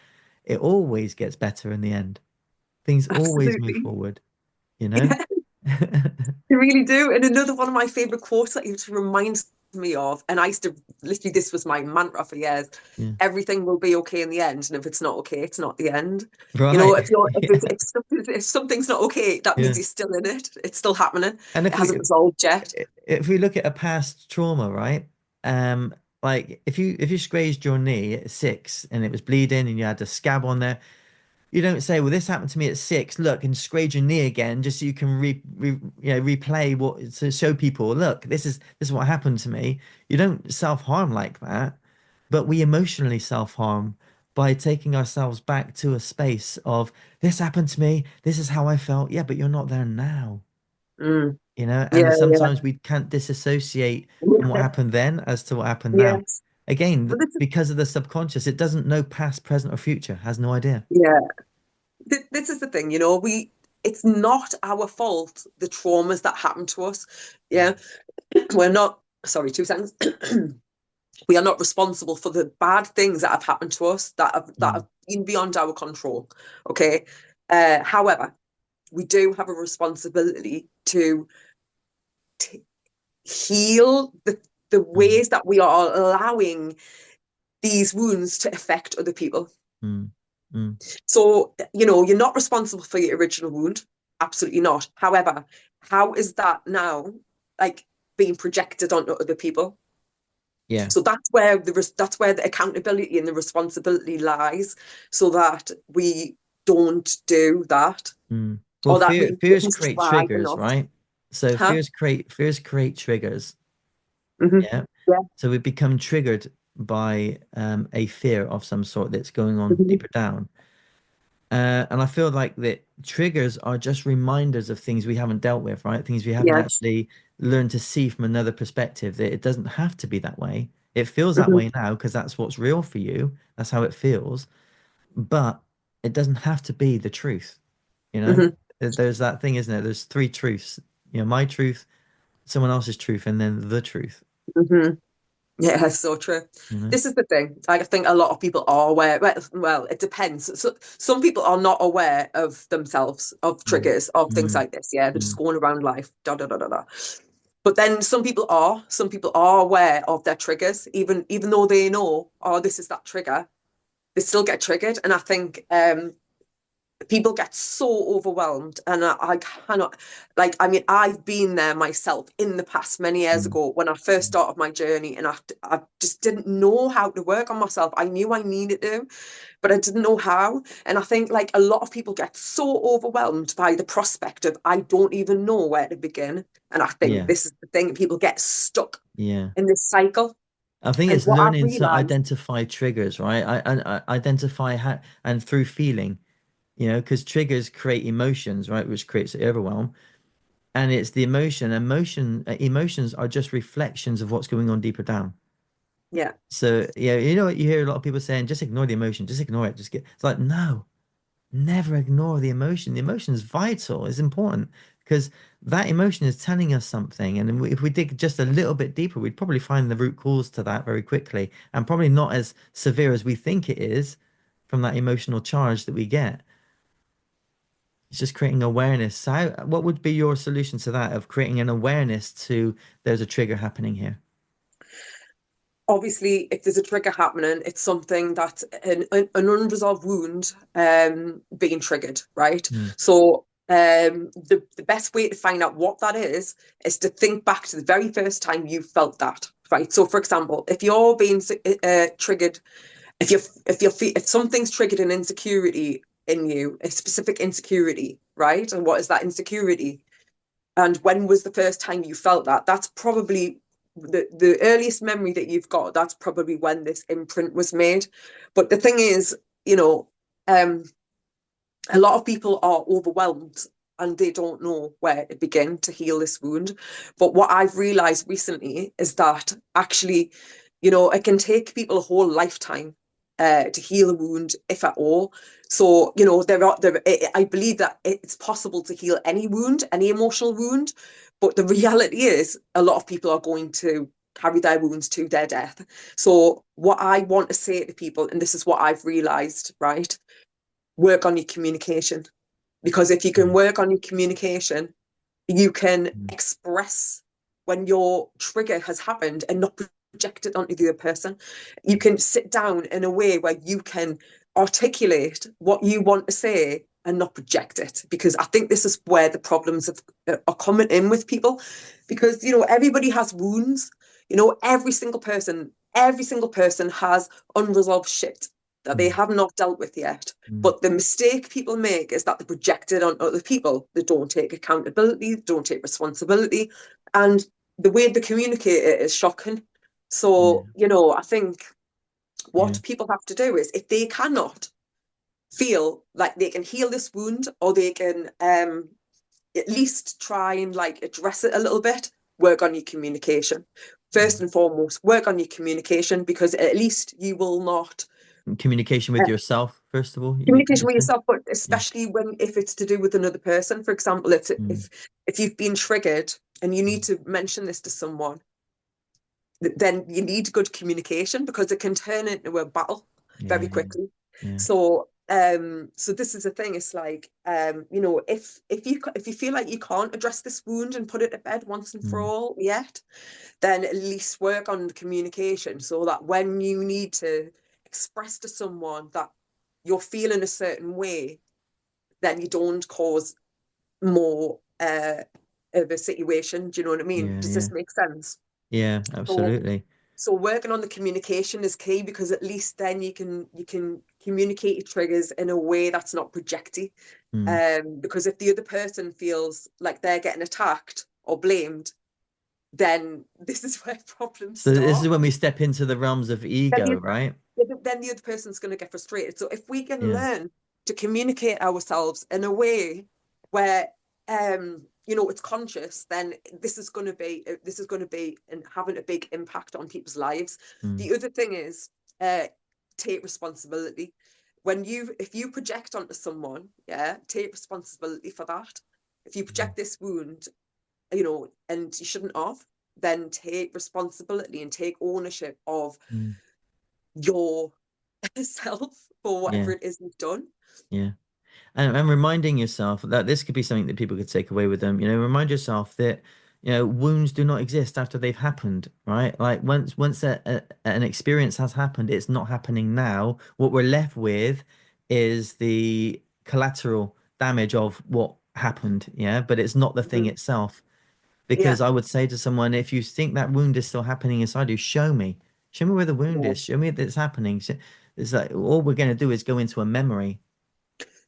Speaker 2: it always gets better in the end. Things always move
Speaker 3: absolutely.
Speaker 2: forward, you know?
Speaker 3: They really do. And another one of my favorite quotes that it reminds me of, and I used to literally, this was my mantra for years.
Speaker 2: Yeah.
Speaker 3: Everything will be okay in the end, and if it's not okay, it's not the end. You know,
Speaker 2: Right. Yeah.
Speaker 3: if something's not okay, that means
Speaker 2: Yeah.
Speaker 3: you're still in it. It's still happening.
Speaker 2: And
Speaker 3: It hasn't resolved yet.
Speaker 2: if we look at a past trauma, right? Like if you scraped your knee at 6 and it was bleeding and you had a scab on there, you don't say, "Well, this happened to me at 6. Look, and scratch your knee again, just so you can replay what to show people. Look, this is what happened to me." You don't self-harm like that, but we emotionally self-harm by taking ourselves back to a space of this happened to me. This is how I felt. Yeah, but you're not there now,
Speaker 3: Mm.
Speaker 2: and
Speaker 3: Yeah,
Speaker 2: sometimes we can't disassociate from what
Speaker 3: yeah.
Speaker 2: happened then as to what happened now.
Speaker 3: Yes.
Speaker 2: Again,
Speaker 3: But this is,
Speaker 2: because of the subconscious, it doesn't know past, present, or future, has no idea.
Speaker 3: yeah, this is the thing, it's not our fault, the traumas that happen to us. Yeah. We're not, sorry, 2 seconds. We are not responsible for the bad things that have happened to us that
Speaker 2: Mm,
Speaker 3: have been beyond our control. Okay. However, we do have a responsibility to t heal the
Speaker 2: mm,
Speaker 3: ways that we are allowing these wounds to affect other people.
Speaker 2: mm, mm.
Speaker 3: So, you're not responsible for your original wound. Absolutely not. However, how is that now like being projected onto other people?
Speaker 2: Yeah.
Speaker 3: So that's where the accountability and the responsibility lies, so that we don't do that,
Speaker 2: Mm. Well,
Speaker 3: or that we
Speaker 2: fears
Speaker 3: didn't
Speaker 2: create
Speaker 3: try
Speaker 2: triggers,
Speaker 3: enough.
Speaker 2: right? So
Speaker 3: Huh?
Speaker 2: fears create triggers.
Speaker 3: Hmm.
Speaker 2: Yeah.
Speaker 3: Yeah.
Speaker 2: So we become triggered by a fear of some sort that's going on
Speaker 3: Hmm.
Speaker 2: deeper down. And I feel like that triggers are just reminders of things we haven't dealt with, right? Things we haven't
Speaker 3: Yes.
Speaker 2: actually learned to see from another perspective, that it doesn't have to be that way. It feels that
Speaker 3: Hmm.
Speaker 2: way now because that's what's real for you. That's how it feels. But it doesn't have to be the truth, you know?
Speaker 3: Hmm.
Speaker 2: There's that thing, isn't it? There's three truths. My truth, someone else's truth, and then the truth,
Speaker 3: Hmm. Yeah, that's so true.
Speaker 2: you know?
Speaker 3: This is the thing. I think a lot of people are aware. Well, it depends. So, some people are not aware of themselves, of
Speaker 2: Mm,
Speaker 3: triggers, of things
Speaker 2: mm,
Speaker 3: like this. Yeah, they're just
Speaker 2: mm.
Speaker 3: going around life, da da da da da. But then some people are. Some people are aware of their triggers, even though they know, oh, this is that trigger. They still get triggered, and I think people get so overwhelmed, and I cannot, like, I mean, I've been there myself in the past many years
Speaker 2: Mm.
Speaker 3: ago when I first started my journey, and I just didn't know how to work on myself. I knew I needed to, but I didn't know how. And I think like a lot of people get so overwhelmed by the prospect of, I don't even know where to begin. And I think
Speaker 2: Yeah,
Speaker 3: this is the thing, people get stuck
Speaker 2: yeah.
Speaker 3: in this cycle.
Speaker 2: I think
Speaker 3: And
Speaker 2: it's
Speaker 3: what I've
Speaker 2: learning to
Speaker 3: realized,
Speaker 2: identify triggers, right? I identify how, and through feeling, because triggers create emotions, right, which creates overwhelm, and it's the emotions are just reflections of what's going on deeper down.
Speaker 3: yeah,
Speaker 2: So yeah, you know what you hear a lot of people saying, just ignore the emotion, just ignore it, just get. It's like no. never ignore the emotion. The emotion is vital, it's important because that emotion is telling us something. And if we dig just a little bit deeper, we'd probably find the root cause to that very quickly and probably not as severe as we think it is from that emotional charge that we get. It's just creating awareness. So what would be your solution to that of creating an awareness to there's a trigger happening here?
Speaker 3: Obviously, if there's a trigger happening, it's something that's an unresolved wound being triggered, right?
Speaker 2: Mm,
Speaker 3: So the best way to find out what that is to think back to the very first time you felt that, right? So, for example, if you're being triggered, if something's triggered an insecurity in you, a specific insecurity, right? And what is that insecurity? And when was the first time you felt that? That's probably the earliest memory that you've got. That's probably when this imprint was made. But the thing is, you know, um, a lot of people are overwhelmed and they don't know where to begin to heal this wound. But what I've realized recently is that actually, it can take people a whole lifetime to heal a wound, if at all. So, I believe that it's possible to heal any wound, any emotional wound. But the reality is, a lot of people are going to carry their wounds to their death. So, what I want to say to people, and this is what I've realized, right? Work on your communication. Because if you can
Speaker 2: mm,
Speaker 3: work on your communication, you can
Speaker 2: mm,
Speaker 3: express when your trigger has happened and not project it onto the other person. You can sit down in a way where you can articulate what you want to say and not project it. Because I think this is where the problems are coming in with people. Because, everybody has wounds. Every single person has unresolved shit that they
Speaker 2: mm,
Speaker 3: have not dealt with yet.
Speaker 2: mm.
Speaker 3: But the mistake people make is that they project it on other people. They don't take accountability, they don't take responsibility. And the way they communicate it is shocking.
Speaker 2: Yeah,
Speaker 3: So, I think
Speaker 2: yeah,
Speaker 3: what people have to do is if they cannot feel like they can heal this wound or they can at least try and like address it a little bit, work on your communication.
Speaker 2: yeah.
Speaker 3: First and foremost, work on your communication because at least you will not
Speaker 2: Communication with yourself, first of all, you
Speaker 3: communication
Speaker 2: would
Speaker 3: with
Speaker 2: say?
Speaker 3: yourself, but
Speaker 2: Yeah.
Speaker 3: especially if it's to do with another person. For example, if
Speaker 2: Mm,
Speaker 3: if you've been triggered and you need
Speaker 2: mm.
Speaker 3: to mention this to someone, then you need good communication because it can turn into a battle very
Speaker 2: Yeah,
Speaker 3: quickly.
Speaker 2: yeah.
Speaker 3: So this is the thing. It's like, if you feel like you can't address this wound and put it to bed once and for
Speaker 2: Mm,
Speaker 3: all yet, then at least work on the communication so that when you need to express to someone that you're feeling a certain way, then you don't cause more of a situation. Do you know what I mean?
Speaker 2: yeah,
Speaker 3: Does
Speaker 2: yeah.
Speaker 3: this make sense?
Speaker 2: Yeah,
Speaker 3: So
Speaker 2: absolutely.
Speaker 3: so working on the communication is key because at least then you can communicate your triggers in a way that's not projecty.
Speaker 2: Mm.
Speaker 3: Because if the other person feels like they're getting attacked or blamed, then this is where problems
Speaker 2: So this is
Speaker 3: start.
Speaker 2: when we step into the realms of
Speaker 3: then
Speaker 2: ego,
Speaker 3: the,
Speaker 2: right?
Speaker 3: then the other person's going to get frustrated. So if we can
Speaker 2: Yeah.
Speaker 3: learn to communicate ourselves in a way where it's conscious, then this is going to be and having a big impact on people's lives.
Speaker 2: Mm,
Speaker 3: The other thing is take responsibility. If you project onto someone, yeah, take responsibility for that. If you
Speaker 2: mm,
Speaker 3: project this wound, and you shouldn't have, then take responsibility and take ownership of
Speaker 2: mm.
Speaker 3: your self for whatever
Speaker 2: Yeah,
Speaker 3: it is you've done.
Speaker 2: yeah. And reminding yourself that this could be something that people could take away with them. Remind yourself that, wounds do not exist after they've happened, right? Like once an experience has happened, it's not happening now. What we're left with is the collateral damage of what happened, yeah, but it's not the thing
Speaker 3: Mhm.
Speaker 2: itself.
Speaker 3: Yeah,
Speaker 2: Because I would say to someone, if you think that wound is still happening inside you, show me. Show me where the wound
Speaker 3: yeah.
Speaker 2: is. Show me that it's happening. It's like all we're going to do is go into a memory.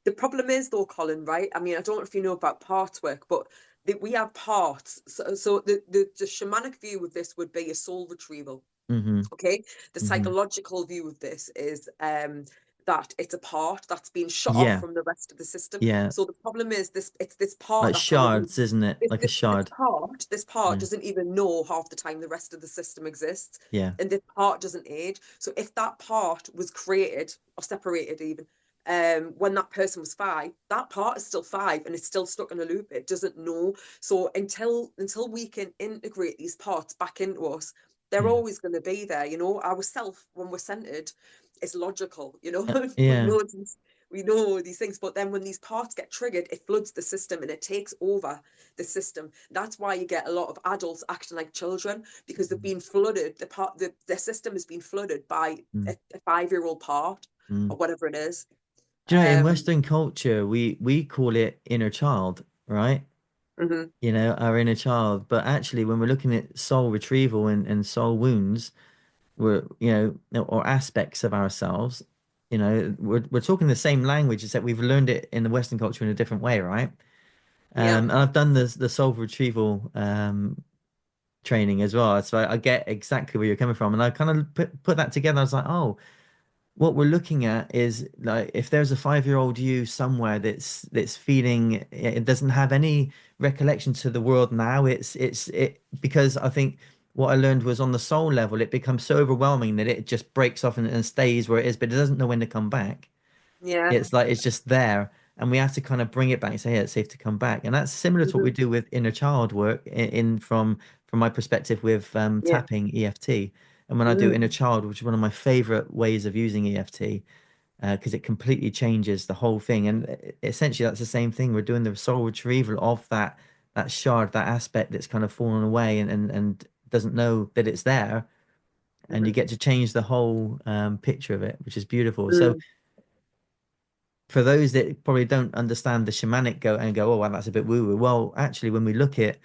Speaker 3: The problem is though, Colin, right? I mean, I don't know if you know about parts work, but we have parts. So the shamanic view of this would be a soul retrieval.
Speaker 2: Hmm.
Speaker 3: Okay. The
Speaker 2: Hmm.
Speaker 3: psychological view of this is that it's a part that's been shut off
Speaker 2: Yeah.
Speaker 3: from the rest of the system.
Speaker 2: Yeah.
Speaker 3: So the problem is it's this part
Speaker 2: Like
Speaker 3: that probably
Speaker 2: shards, isn't it?
Speaker 3: this
Speaker 2: Like a
Speaker 3: this this
Speaker 2: shard.
Speaker 3: part this part
Speaker 2: Yeah.
Speaker 3: doesn't even know half the time the rest of the system exists,
Speaker 2: Yeah.
Speaker 3: and this part doesn't age. So if that part was created or separated even when that person was 5, that part is still 5 and it's still stuck in a loop. It doesn't know. So until we can integrate these parts back into us, they're always going to be there. You know, our self, when we're centered, is logical. You know,
Speaker 2: Yeah.
Speaker 3: we know these things, but then when these parts get triggered, it floods the system and it takes over the system. That's why you get a lot of adults acting like children, because they've been flooded. The system has been flooded by
Speaker 2: Mm.
Speaker 3: a 5-year-old part
Speaker 2: Mm.
Speaker 3: or whatever it is.
Speaker 2: Do you know, in
Speaker 3: Um,
Speaker 2: Western culture, we call it inner child, right?
Speaker 3: mhm.
Speaker 2: You know, our inner child. But actually, when we're looking at soul retrieval and soul wounds, we're, or aspects of ourselves, we're talking the same language, except we've learned it in the Western culture in a different way, right?
Speaker 3: Yeah.
Speaker 2: And I've done the soul retrieval training as well, so I get exactly where you're coming from, and I kind of put that together. I was like, oh, what we're looking at is like if there's a 5-year-old you somewhere that's feeling it doesn't have any recollection to the world now. It because I think what I learned was on the soul level, it becomes so overwhelming that it just breaks off and stays where it is, but it doesn't know when to come back.
Speaker 3: Yeah.
Speaker 2: It's like it's just there, and we have to kind of bring it back and say, hey, it's safe to come back. And that's similar to what we
Speaker 3: Mhm.
Speaker 2: do with inner child work in from my perspective with
Speaker 3: Yeah.
Speaker 2: tapping EFT. And when I do
Speaker 3: Mm.
Speaker 2: inner child, which is one of my favorite ways of using EFT, because it completely changes the whole thing. And essentially, that's the same thing. We're doing the soul retrieval of that shard, that aspect that's kind of fallen away and doesn't know that it's there. And you
Speaker 3: Mhm.
Speaker 2: get to change the whole picture of it, which is beautiful. So
Speaker 3: Mm.
Speaker 2: for those that probably don't understand the shamanic go, oh, well, that's a bit woo-woo. Well, actually, when we look at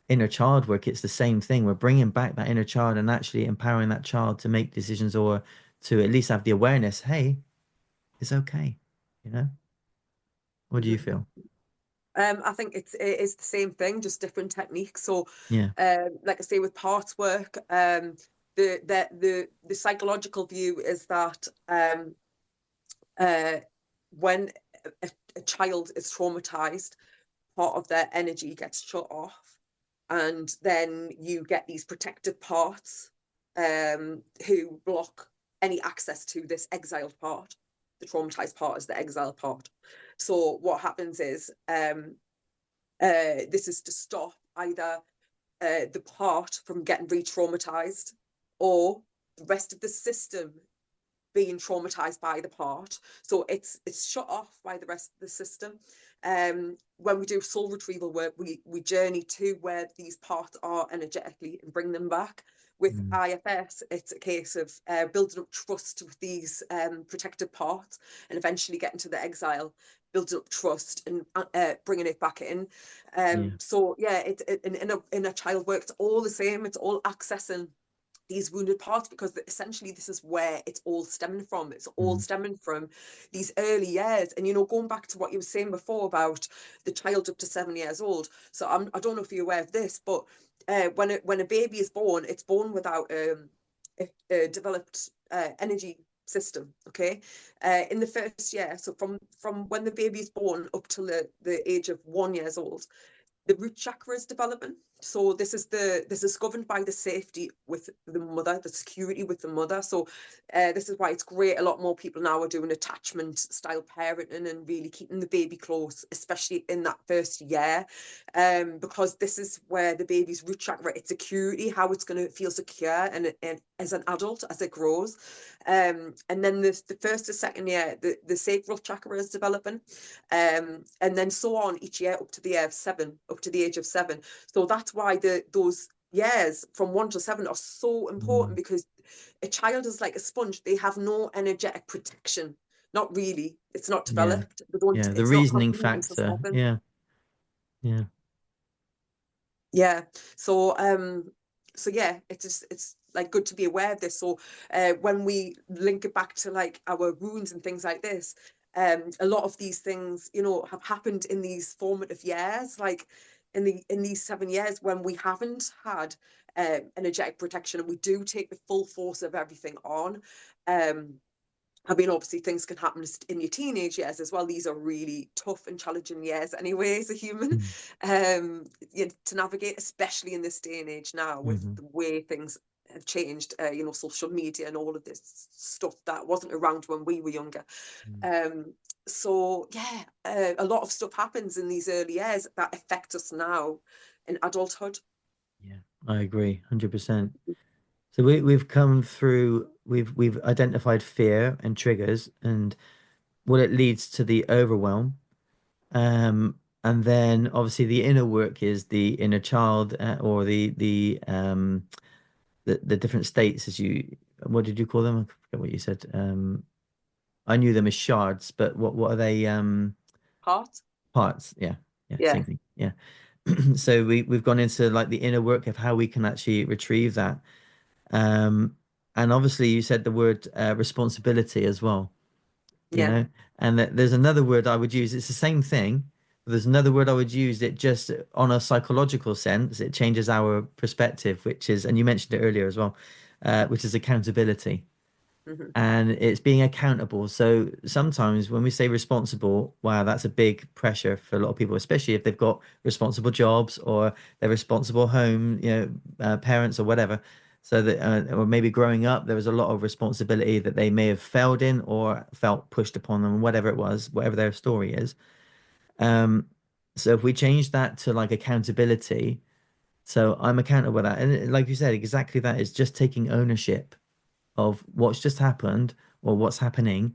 Speaker 2: inner child work, it's the same thing. We're bringing back that inner child and actually empowering that child to make decisions or to at least have the awareness, hey, it's okay. You know? What do you
Speaker 3: Mhm.
Speaker 2: feel?
Speaker 3: I think it is the same thing, just different techniques. So,
Speaker 2: Yeah.
Speaker 3: like I say, with parts work, the psychological view is that uh, when a child is traumatized, part of their energy gets shut off, and then you get these protective parts who block any access to this exiled part. The traumatized part is the exiled part. So what happens is this is to stop either the part from getting re-traumatized or the rest of the system being traumatized by the part. So it's shut off by the rest of the system. When we do soul retrieval work, we journey to where these parts are energetically and bring them back. With
Speaker 2: Mm,
Speaker 3: IFS, it's a case of building up trust with these protected parts and eventually getting to the exile, building up trust and bringing it back in.
Speaker 2: yeah.
Speaker 3: So yeah, in a child work, it's all the same. It's all accessing these wounded parts, because essentially this is where it's all stemming from. It's all
Speaker 2: Mm,
Speaker 3: stemming from these early years. And, you know, going back to what you were saying before about the child up to 7 years old. So I don't know if you're aware of this, but when a baby is born, it's born without a developed energy system. Okay, in the first year, so from when the baby is born up till the age of 1 years old, the root chakra is developing. So this is governed by the safety with the mother, the security with the mother. So this is why it's great. A lot more people now are doing attachment style parenting and really keeping the baby close, especially in that first year, because this is where the baby's root chakra, its security, how it's going to feel secure and as an adult as it grows. And then the first to second year, the sacral chakra is developing, and then so on each year up to the age of 7. So that's why those years from 1 to 7 are so important,
Speaker 2: mm,
Speaker 3: because a child is like a sponge. They have no energetic protection. Not really. It's not
Speaker 2: yeah.
Speaker 3: developed. They don't.
Speaker 2: Yeah. The
Speaker 3: It's not
Speaker 2: reasoning
Speaker 3: complete until
Speaker 2: factor.
Speaker 3: 7.
Speaker 2: Yeah. Yeah.
Speaker 3: Yeah. So yeah, it's like good to be aware of this. So when we link it back to like our wounds and things like this, a lot of these things, you know, have happened in these formative years, like in these 7 years when we haven't had energetic protection, and we do take the full force of everything on. Um, I mean, obviously, things can happen in your teenage years as well. These are really tough and challenging years, anyway, as a human,
Speaker 2: Mm,
Speaker 3: to navigate, especially in this day and age now with
Speaker 2: hmm.
Speaker 3: the way things have changed, social media and all of this stuff that wasn't around when we were younger. So yeah, a lot of stuff happens in these early years that affect us now in adulthood.
Speaker 2: Yeah, I agree, 100%. So we've come through, we've identified fear and triggers and what it leads to the overwhelm. And then obviously the inner work is the inner child, or the different states, as you, what did you call them? I forget what you said. I knew them as shards, but what are they?
Speaker 3: Heart.
Speaker 2: Parts. Yeah, yeah,
Speaker 3: Yeah.
Speaker 2: same thing. Yeah. So we've gone into like the inner work of how we can actually retrieve that. Um, and obviously you said the word responsibility as well, you
Speaker 3: Yeah.
Speaker 2: know, and there's another word I would use. It's the same thing. But there's another word I would use that just on a psychological sense, it changes our perspective, which is, and you mentioned it earlier as well, which is accountability.
Speaker 3: Hmm.
Speaker 2: And it's being accountable. So sometimes when we say responsible, wow, that's a big pressure for a lot of people, especially if they've got responsible jobs or they're responsible home, parents or whatever. So that, or maybe growing up, there was a lot of responsibility that they may have failed in or felt pushed upon them, whatever it was, whatever their story is. Um, so if we change that to like accountability, so I'm accountable for that, and like you said, exactly that is just taking ownership of what's just happened or what's happening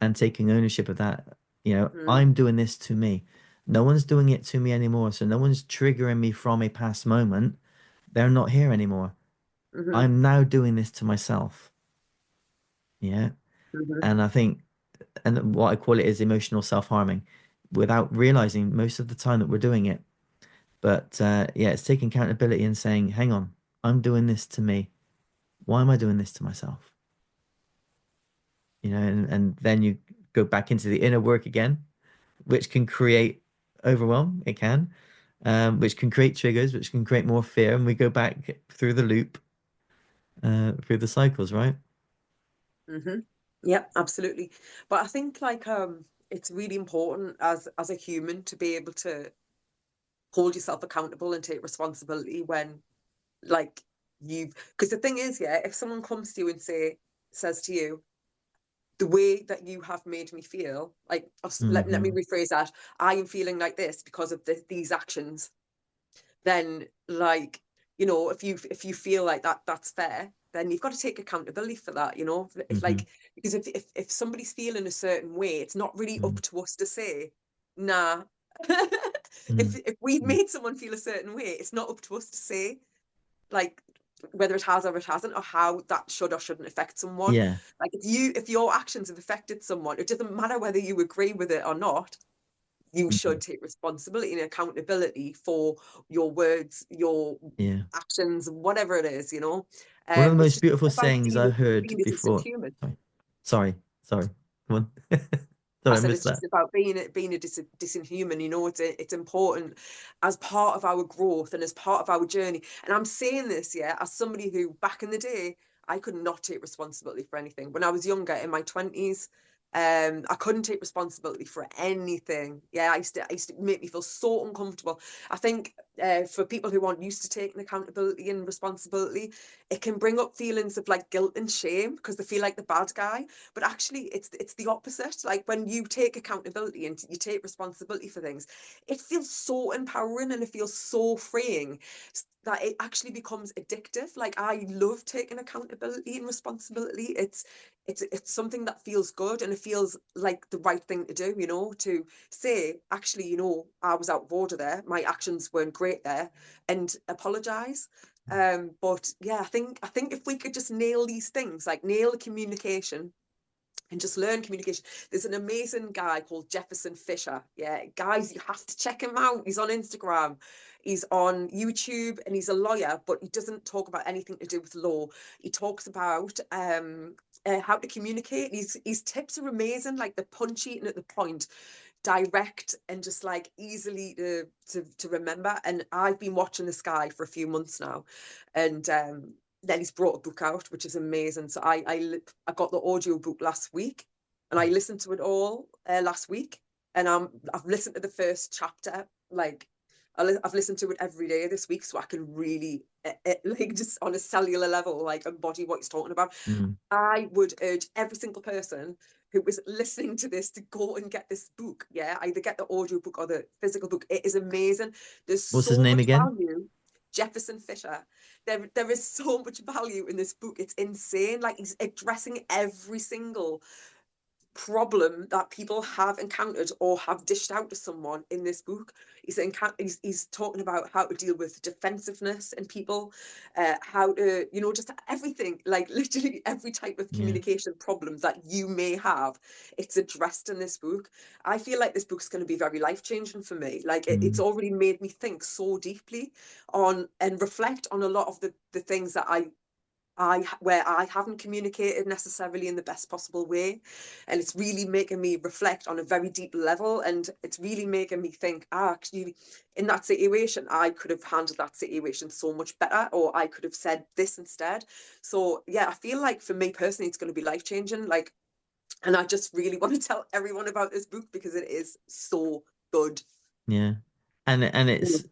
Speaker 2: and taking ownership of that.
Speaker 3: Mm.
Speaker 2: I'm doing this to me. No one's doing it to me anymore. So no one's triggering me from a past moment. They're not here anymore.
Speaker 3: Hmm.
Speaker 2: I'm now doing this to myself. Yeah.
Speaker 3: Hmm.
Speaker 2: And I think, and what I call it is emotional self-harming without realizing most of the time that we're doing it. But yeah, it's taking accountability and saying, hang on, I'm doing this to me. Why am I doing this to myself? And then you go back into the inner work again, which can create overwhelm. It can, which can create triggers, which can create more fear, and we go back through the loop, through the cycles, right?
Speaker 3: Hmm. Yeah, absolutely. But I think like it's really important as a human to be able to hold yourself accountable and take responsibility when like you've, because the thing is, yeah, if someone comes to you and says to you, the way that you have made me feel, like let me
Speaker 2: Hmm.
Speaker 3: rephrase that, I am feeling like this because of these actions, then like, if you feel like that's fair, then you've got to take accountability for that, if
Speaker 2: Hmm.
Speaker 3: like, because if somebody's feeling a certain way, it's not really
Speaker 2: Hmm.
Speaker 3: up to us to say, nah.
Speaker 2: Hmm.
Speaker 3: If we made someone feel a certain way, it's not up to us to say, like, whether it has or it hasn't, or how that should or shouldn't affect someone.
Speaker 2: Yeah.
Speaker 3: Like, if your actions have affected someone, it doesn't matter whether you agree with it or not, you
Speaker 2: Hmm.
Speaker 3: should take responsibility and accountability for your words, your
Speaker 2: Yeah.
Speaker 3: actions, whatever it is,
Speaker 2: One of the
Speaker 3: it's
Speaker 2: most
Speaker 3: just
Speaker 2: beautiful
Speaker 3: about
Speaker 2: sayings I heard
Speaker 3: being a decent
Speaker 2: before.
Speaker 3: human.
Speaker 2: Sorry, sorry, sorry. Come on.
Speaker 3: I
Speaker 2: Sorry, I
Speaker 3: said
Speaker 2: missed
Speaker 3: it's
Speaker 2: that.
Speaker 3: just about being a decent human. It's important as part of our growth and as part of our journey. And I'm saying this, yeah, as somebody who back in the day I could not take responsibility for anything. When I was younger, in my 20s, I couldn't take responsibility for anything. Yeah, I used to make me feel so uncomfortable. I think for people who aren't used to taking accountability and responsibility, it can bring up feelings of like guilt and shame because they feel like the bad guy. But actually it's the opposite. Like when you take accountability and you take responsibility for things, it feels so empowering and it feels so freeing that it actually becomes addictive. Like I love taking accountability and responsibility. It's something that feels good and it feels like the right thing to do, to say, actually, I was out of order there, my actions weren't great there, and apologize. But yeah, I think if we could just nail these things, like nail the communication and just learn communication. There's an amazing guy called Jefferson Fisher. Yeah, guys, you have to check him out. He's on Instagram, he's on YouTube, and he's a lawyer, but he doesn't talk about anything to do with law. He talks about how to communicate. His tips are amazing, like the punchy and at the point, direct and just like easily to remember. And I've been watching this guy for a few months now, and then he's brought a book out, which is amazing. So I got the audio book last week, and I listened to it all last week, and I've listened to the first chapter like I've listened to it every day this week, so I can really, like, just on a cellular level, like, embody what he's talking about.
Speaker 2: Mm.
Speaker 3: I would urge every single person who is listening to this to go and get this book. Yeah, either get the audio book or the physical book. It is amazing. There's
Speaker 2: What's his
Speaker 3: so
Speaker 2: name
Speaker 3: much
Speaker 2: again?
Speaker 3: value. Jefferson Fisher. There is so much value in this book. It's insane. Like, he's addressing every single problem that people have encountered or have dished out to someone in this book. He's talking about how to deal with defensiveness in people, how to, just everything, like literally every type of
Speaker 2: Yeah.
Speaker 3: communication problem that you may have. It's addressed in this book. I feel like this book's going to be very life changing for me. Like, it's
Speaker 2: Mm.
Speaker 3: already made me think so deeply on and reflect on a lot of the things that where I haven't communicated necessarily in the best possible way. And it's really making me reflect on a very deep level. And it's really making me think, actually, in that situation, I could have handled that situation so much better, or I could have said this instead. So yeah, I feel like for me personally, it's going to be life changing. Like, and I just really want to tell everyone about this book because it is so good.
Speaker 2: Yeah. And
Speaker 3: Mm.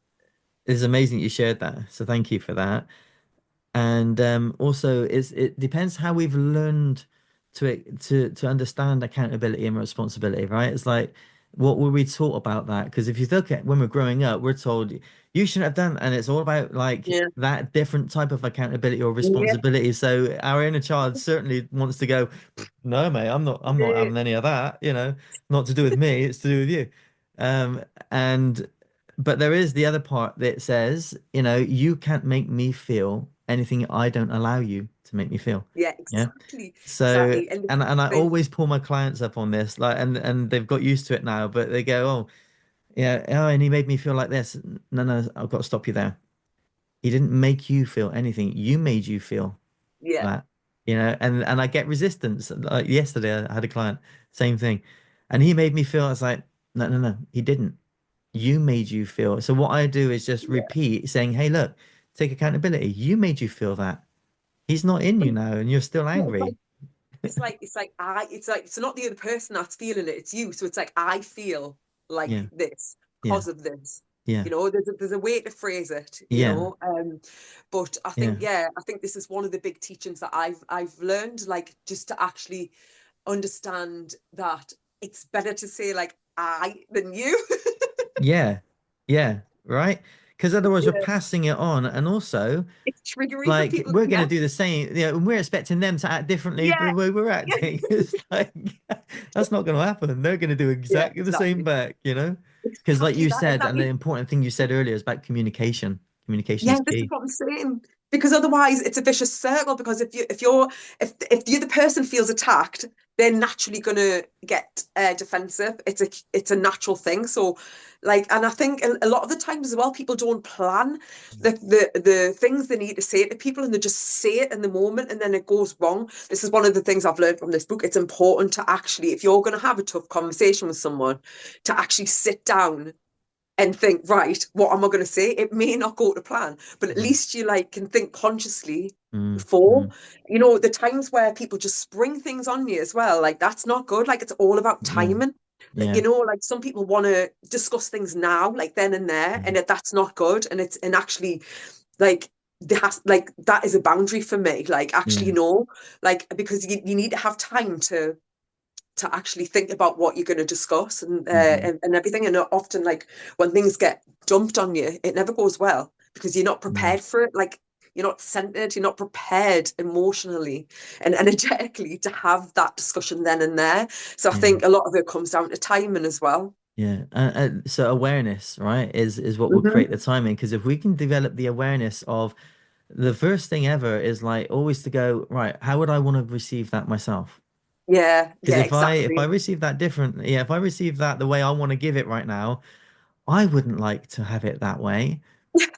Speaker 2: it's amazing you shared that. So thank you for that. And also, it depends how we've learned to understand accountability and responsibility, right? It's like, what were we taught about that? Because if you look at when we're growing up, we're told you shouldn't have done, and it's all about like
Speaker 3: Yeah.
Speaker 2: that different type of accountability or
Speaker 3: Yeah.
Speaker 2: responsibility. So our inner child certainly wants to go, no, mate, I'm not
Speaker 3: Yeah.
Speaker 2: having any of that, not to do with me, it's to do with you. And but there is the other part that says, you can't make me feel anything I don't allow you to make me feel.
Speaker 3: Yeah,
Speaker 2: Yeah.
Speaker 3: exactly.
Speaker 2: So,
Speaker 3: Exactly. And this is
Speaker 2: and
Speaker 3: the
Speaker 2: I
Speaker 3: thing.
Speaker 2: always pull my clients up on this, like, and they've got used to it now, but they go, oh, yeah, oh, and he made me feel like this. No, no, I've got to stop you there. He didn't make you feel anything. You made you feel
Speaker 3: Yeah.
Speaker 2: that, and I get resistance. Like yesterday, I had a client, same thing, and he made me feel. I was like, no, no, no, he didn't. You made you feel. So what I do is just
Speaker 3: Yeah.
Speaker 2: repeat saying, hey, look, take accountability. You made you feel that. He's not in you now, and you're still
Speaker 3: Yeah, it's
Speaker 2: angry.
Speaker 3: it's not the other person that's feeling it, it's you. So it's like, I feel like
Speaker 2: Yeah,
Speaker 3: this
Speaker 2: yeah,
Speaker 3: because of this.
Speaker 2: yeah,
Speaker 3: There's a way to phrase it,
Speaker 2: yeah,
Speaker 3: but I think,
Speaker 2: yeah,
Speaker 3: yeah, I think this is one of the big teachings that I've learned, like, just to actually understand that it's better to say like I than you.
Speaker 2: yeah, yeah, right? Because otherwise we're
Speaker 3: Yeah,
Speaker 2: passing it on, and also
Speaker 3: it's triggering for
Speaker 2: like
Speaker 3: people.
Speaker 2: we're gonna
Speaker 3: Yeah,
Speaker 2: do the same, and we're expecting them to act differently
Speaker 3: yeah,
Speaker 2: the way we're
Speaker 3: yeah,
Speaker 2: acting. It's like that's not gonna happen. They're gonna do
Speaker 3: yeah,
Speaker 2: exactly the same
Speaker 3: exactly,
Speaker 2: back. Because like
Speaker 3: exactly
Speaker 2: you
Speaker 3: that, and
Speaker 2: said,
Speaker 3: that
Speaker 2: and the
Speaker 3: means,
Speaker 2: important thing you said earlier is about communication. Communication is
Speaker 3: yeah, this is
Speaker 2: key.
Speaker 3: what I'm saying. Because otherwise, it's a vicious circle. Because if the other person feels attacked, they're naturally gonna get defensive. It's a natural thing. So, like, and I think a lot of the times as well, people don't plan the things they need to say to people, and they just say it in the moment, and then it goes wrong. This is one of the things I've learned from this book. It's important to actually, if you're gonna have a tough conversation with someone, to actually sit down and think, right, what am I going to say? It may not go to plan, but at
Speaker 2: Mm,
Speaker 3: least you like can think consciously
Speaker 2: mm,
Speaker 3: before.
Speaker 2: mm.
Speaker 3: The times where people just spring things on you as well, like, that's not good. Like, it's all about
Speaker 2: Yeah,
Speaker 3: timing.
Speaker 2: yeah,
Speaker 3: Like, some people want to discuss things now, like then and there, and
Speaker 2: mm,
Speaker 3: that's not good. And actually, like, that is a boundary for me. Like,
Speaker 2: yeah,
Speaker 3: actually, no, like, because you need to have time to actually think about what you're going to discuss,
Speaker 2: hmm,
Speaker 3: and everything. And often, like, when things get dumped on you, it never goes well because you're not
Speaker 2: yeah,
Speaker 3: prepared for it. Like, you're not centered, you're not prepared emotionally and energetically to have that discussion then and there. So I
Speaker 2: yeah.
Speaker 3: think a lot of it comes down to timing as well.
Speaker 2: Yeah, so awareness, right, is what will
Speaker 3: Hmm.
Speaker 2: create the timing. Because if we can develop the awareness of the first thing ever is like always to go, right, how would I want to receive that myself?
Speaker 3: Yeah,
Speaker 2: Because
Speaker 3: yeah,
Speaker 2: if I
Speaker 3: exactly.
Speaker 2: receive that different, yeah, if I receive that the way I want to give it right now, I wouldn't like to have it that way,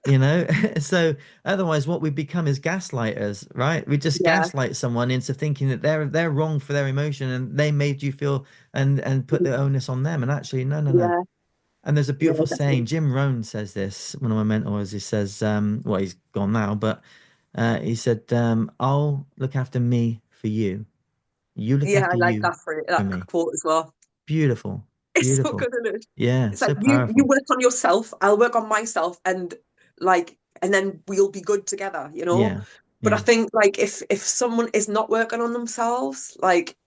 Speaker 2: you know? So otherwise what we become is gaslighters, right? We just
Speaker 3: Yeah,
Speaker 2: gaslight someone into thinking that they're wrong for their emotion and they made you feel and put the onus on them. And actually, no, no, no.
Speaker 3: yeah,
Speaker 2: And there's a
Speaker 3: yeah,
Speaker 2: beautiful saying.
Speaker 3: definitely.
Speaker 2: Jim Rohn says this, one of my mentors. He says, well, he's gone now, but he said, I'll look after me for you. You look
Speaker 3: Yeah, I
Speaker 2: after
Speaker 3: like
Speaker 2: you
Speaker 3: that for
Speaker 2: for
Speaker 3: that
Speaker 2: me.
Speaker 3: quote as well.
Speaker 2: Beautiful.
Speaker 3: It's so
Speaker 2: Beautiful.
Speaker 3: good, isn't it?
Speaker 2: Yeah,
Speaker 3: It's like
Speaker 2: so
Speaker 3: you
Speaker 2: powerful.
Speaker 3: work on yourself, I'll work on myself, and like, and then we'll be good together, you know?
Speaker 2: Yeah.
Speaker 3: But I
Speaker 2: Yeah.
Speaker 3: think like if someone is not working on themselves, like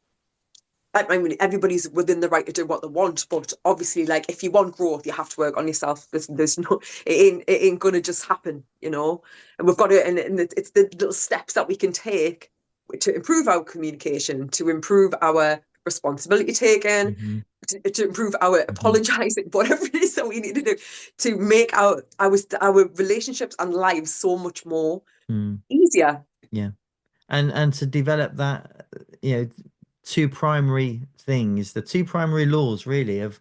Speaker 3: I mean, everybody's within the right to do what they want, but obviously, like if you want growth, you have to work on yourself. There's no, it ain't gonna just happen, you know. And we've got to, and it's the little steps that we can take to improve our communication, to improve our responsibility taking,
Speaker 2: Hmm.
Speaker 3: to improve our
Speaker 2: Hmm.
Speaker 3: apologizing, whatever it is that we need to do to make our relationships and lives so much more
Speaker 2: Mm.
Speaker 3: easier.
Speaker 2: Yeah. And to develop that, you know, two primary things, the two primary laws really of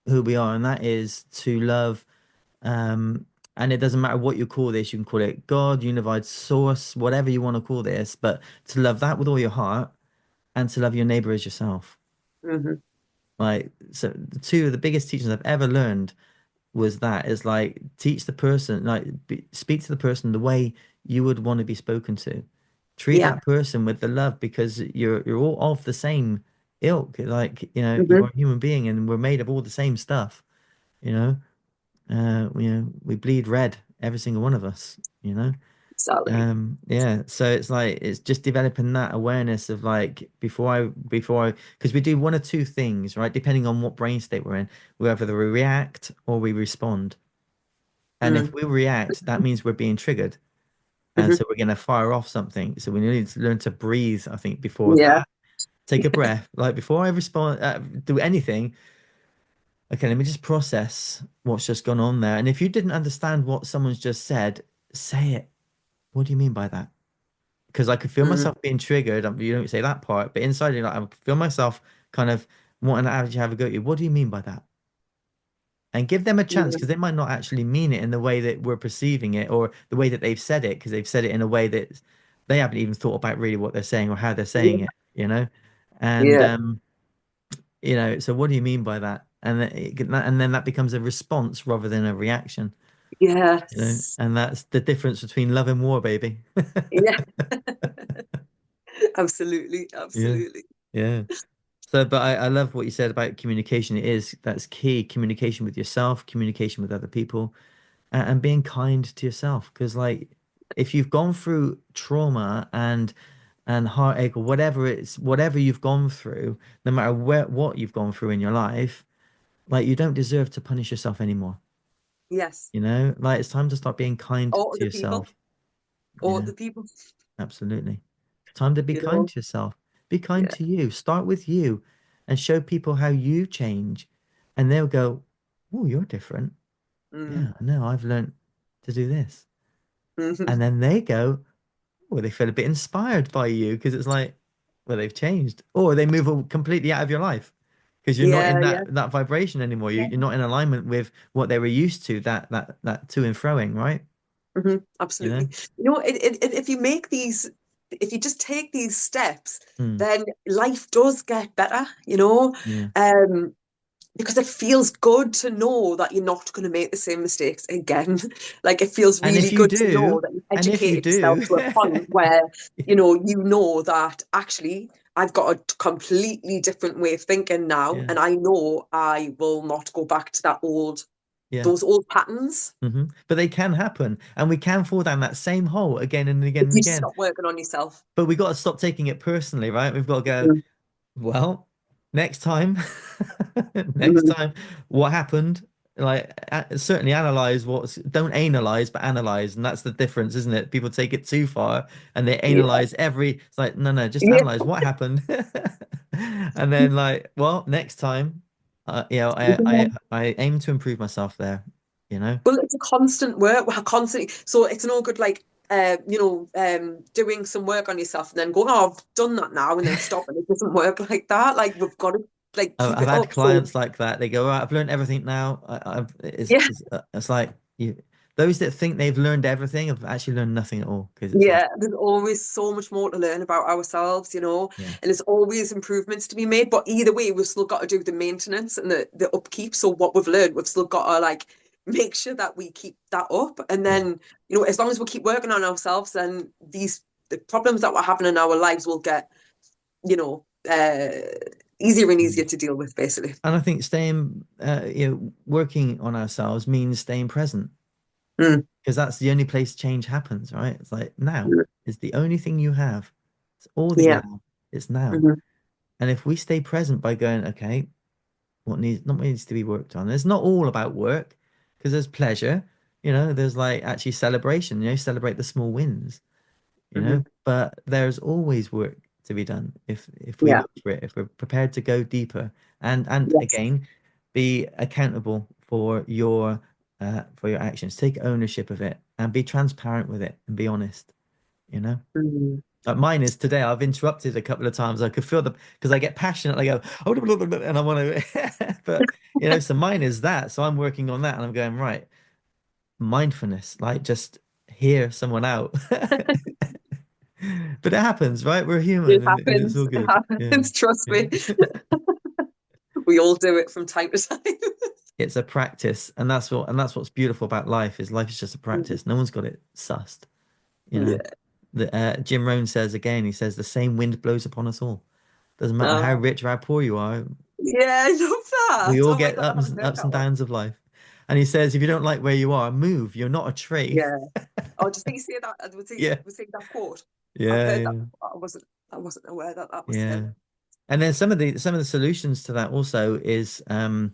Speaker 2: who we are, and that is to love. Um, and it doesn't matter what you call this, you can call it God, unified source, whatever you want to call this, but to love that with all your heart and to love your neighbor as yourself.
Speaker 3: Hmm.
Speaker 2: Like, so the two of the biggest teachings I've ever learned was that is like teach the person, like speak to the person the way you would want to be spoken to. Treat
Speaker 3: Yeah.
Speaker 2: that person with the love because you're all of the same ilk. Like, you know, you're
Speaker 3: Hmm.
Speaker 2: a human being and we're made of all the same stuff, you know. We bleed red, every single one of us, you know.
Speaker 3: Exactly.
Speaker 2: Yeah, so it's like it's just developing that awareness of like before I because we do one or two things, right? Depending on what brain state we're in, we either we react or we respond. And if
Speaker 3: Mm.
Speaker 2: we react, that means we're being triggered. And
Speaker 3: Hmm.
Speaker 2: so we're going to fire off something. So we need to learn to breathe, I think, before
Speaker 3: Yeah.
Speaker 2: that. Take a breath. Like before I respond, do anything, okay, let me just process what's just gone on there. And if you didn't understand what someone's just said, say it. What do you mean by that? Because I could feel
Speaker 3: Mm.
Speaker 2: myself being triggered. You don't say that part, but inside, like, I feel myself kind of wanting to actually have a go at you. What do you mean by that? And give them a chance
Speaker 3: Yeah.
Speaker 2: because they might not actually mean it in the way that we're perceiving it or the way that they've said it because they've said it in a way that they haven't even thought about really what they're saying or how they're saying
Speaker 3: Yeah.
Speaker 2: it, you know? And
Speaker 3: Yeah.
Speaker 2: you know, so what do you mean by that? And then that becomes a response rather than a reaction, you know?
Speaker 3: Yes.
Speaker 2: And that's the difference between love and war, baby.
Speaker 3: Yeah. Absolutely.
Speaker 2: Yeah.
Speaker 3: Absolutely.
Speaker 2: Yeah. So, but I love what you said about communication. That's key. Communication with yourself, communication with other people, and being kind to yourself. Because like, if you've gone through trauma and heartache or whatever you've gone through, no matter what you've gone through in your life, like you don't deserve to punish yourself anymore.
Speaker 3: Yes.
Speaker 2: You know, like it's time to start being kind
Speaker 3: Or
Speaker 2: to
Speaker 3: the people.
Speaker 2: yourself.
Speaker 3: Or
Speaker 2: Yeah.
Speaker 3: the people.
Speaker 2: Absolutely. Time to be
Speaker 3: You
Speaker 2: kind
Speaker 3: know.
Speaker 2: to yourself. Be kind
Speaker 3: Yeah.
Speaker 2: to you. Start with you and show people how you change. And they'll go, oh, you're different.
Speaker 3: Mm.
Speaker 2: Yeah, I know. I've learned to do this.
Speaker 3: Hmm.
Speaker 2: And then they go, oh, they feel a bit inspired by you because it's like, well, they've changed. Or they move completely out of your life because you're not in
Speaker 3: Yeah. Yeah.
Speaker 2: that vibration anymore. You're not in alignment with what they were used to, that to and froing, right?
Speaker 3: Hmm.
Speaker 2: You
Speaker 3: Absolutely.
Speaker 2: know?
Speaker 3: You know, if you make these, if you just take these steps,
Speaker 2: Mm,
Speaker 3: then life does get better, you know.
Speaker 2: yeah.
Speaker 3: Um, because it feels good to know that you're not going to make the same mistakes again. Like it feels
Speaker 2: And
Speaker 3: really
Speaker 2: if you
Speaker 3: good to know
Speaker 2: do,
Speaker 3: that you've
Speaker 2: and if you
Speaker 3: educated yourself
Speaker 2: do,
Speaker 3: to a point where, you know that actually I've got a completely different way of thinking now,
Speaker 2: yeah.
Speaker 3: and I know I will not go back to
Speaker 2: Yeah.
Speaker 3: those old patterns
Speaker 2: But they can happen, and we can fall down that same hole again and again
Speaker 3: if
Speaker 2: and
Speaker 3: you
Speaker 2: again.
Speaker 3: stop working on yourself.
Speaker 2: But we got to stop taking it personally, right? We've got to go,
Speaker 3: Mhm.
Speaker 2: well, next time, next
Speaker 3: Mhm.
Speaker 2: time, what happened? Like, certainly analyze don't analyze, but analyze. And that's the difference, isn't it? People take it too far and they
Speaker 3: Yeah.
Speaker 2: analyze it's like, no, no, just
Speaker 3: Yeah.
Speaker 2: analyze what happened. And then, like, well, next time,
Speaker 3: Yeah.
Speaker 2: I aim to improve myself there, you know?
Speaker 3: Well, it's a constant work. We're constantly, so it's no good like doing some work on yourself and then going, oh, I've done that now, and then stop. And it doesn't work like that. Like we've got to like keep
Speaker 2: I've
Speaker 3: it
Speaker 2: had
Speaker 3: up. So
Speaker 2: clients like that. They go, right, I've learned everything now.
Speaker 3: yeah,
Speaker 2: It's like those that think they've learned everything have actually learned nothing at all because it's like,
Speaker 3: yeah. There's always so much more to learn about ourselves, you know,
Speaker 2: yeah,
Speaker 3: and there's always improvements to be made. But either way, we've still got to do the maintenance and the upkeep. So what we've learned, we've still got to like make sure that we keep that up. And
Speaker 2: yeah,
Speaker 3: then, you know, as long as we keep working on ourselves, then the problems that we're having in our lives will get, you know, easier and
Speaker 2: Mm.
Speaker 3: easier to deal with, basically.
Speaker 2: And I think staying, working on ourselves means staying present
Speaker 3: Mm,
Speaker 2: because that's the only place change happens, right? It's like now
Speaker 3: mm,
Speaker 2: is the only thing you have. It's all that you
Speaker 3: yeah.
Speaker 2: have. It's now.
Speaker 3: Hmm.
Speaker 2: And if we stay present by going, okay, what needs to be worked on? It's not all about work because there's pleasure, there's like actually celebration, celebrate the small wins,
Speaker 3: Hmm.
Speaker 2: but there's always work to be done if we
Speaker 3: Yeah.
Speaker 2: look for it, if we're prepared to go deeper and
Speaker 3: Yes.
Speaker 2: again be accountable for your actions. Take ownership of it and be transparent with it and be honest, you know.
Speaker 3: Mm.
Speaker 2: Like mine is today. I've interrupted a couple of times. I could feel the because I get passionate. I go, oh, blah, blah, blah, blah," and I want to, but so mine is that. So I'm working on that, and I'm going right mindfulness, like just hear someone out. But it happens, right? We're human,
Speaker 3: It
Speaker 2: and it's all
Speaker 3: happens. It
Speaker 2: good. Yeah,
Speaker 3: happens. Trust
Speaker 2: yeah.
Speaker 3: me. We all do it from time to time.
Speaker 2: It's a practice, and that's what's beautiful about life is just a
Speaker 3: Mm.
Speaker 2: practice. No one's got it sussed, you know.
Speaker 3: Yeah.
Speaker 2: Jim Rohn says again, he says the same wind blows upon us all. Doesn't matter how
Speaker 3: Oh,
Speaker 2: rich or how poor you are,
Speaker 3: yeah, I love
Speaker 2: we
Speaker 3: that.
Speaker 2: all
Speaker 3: Oh my
Speaker 2: get
Speaker 3: God, I haven't heard
Speaker 2: ups
Speaker 3: that
Speaker 2: and
Speaker 3: one.
Speaker 2: downs of life. And he says, if you don't like where you are, move. You're not a tree.
Speaker 3: Yeah. Oh, just think you say that.
Speaker 2: Yeah,
Speaker 3: Was he that quote? I've
Speaker 2: yeah,
Speaker 3: heard that
Speaker 2: yeah,
Speaker 3: before. I wasn't aware that that was
Speaker 2: yeah.
Speaker 3: him.
Speaker 2: And then some of the solutions to that also is when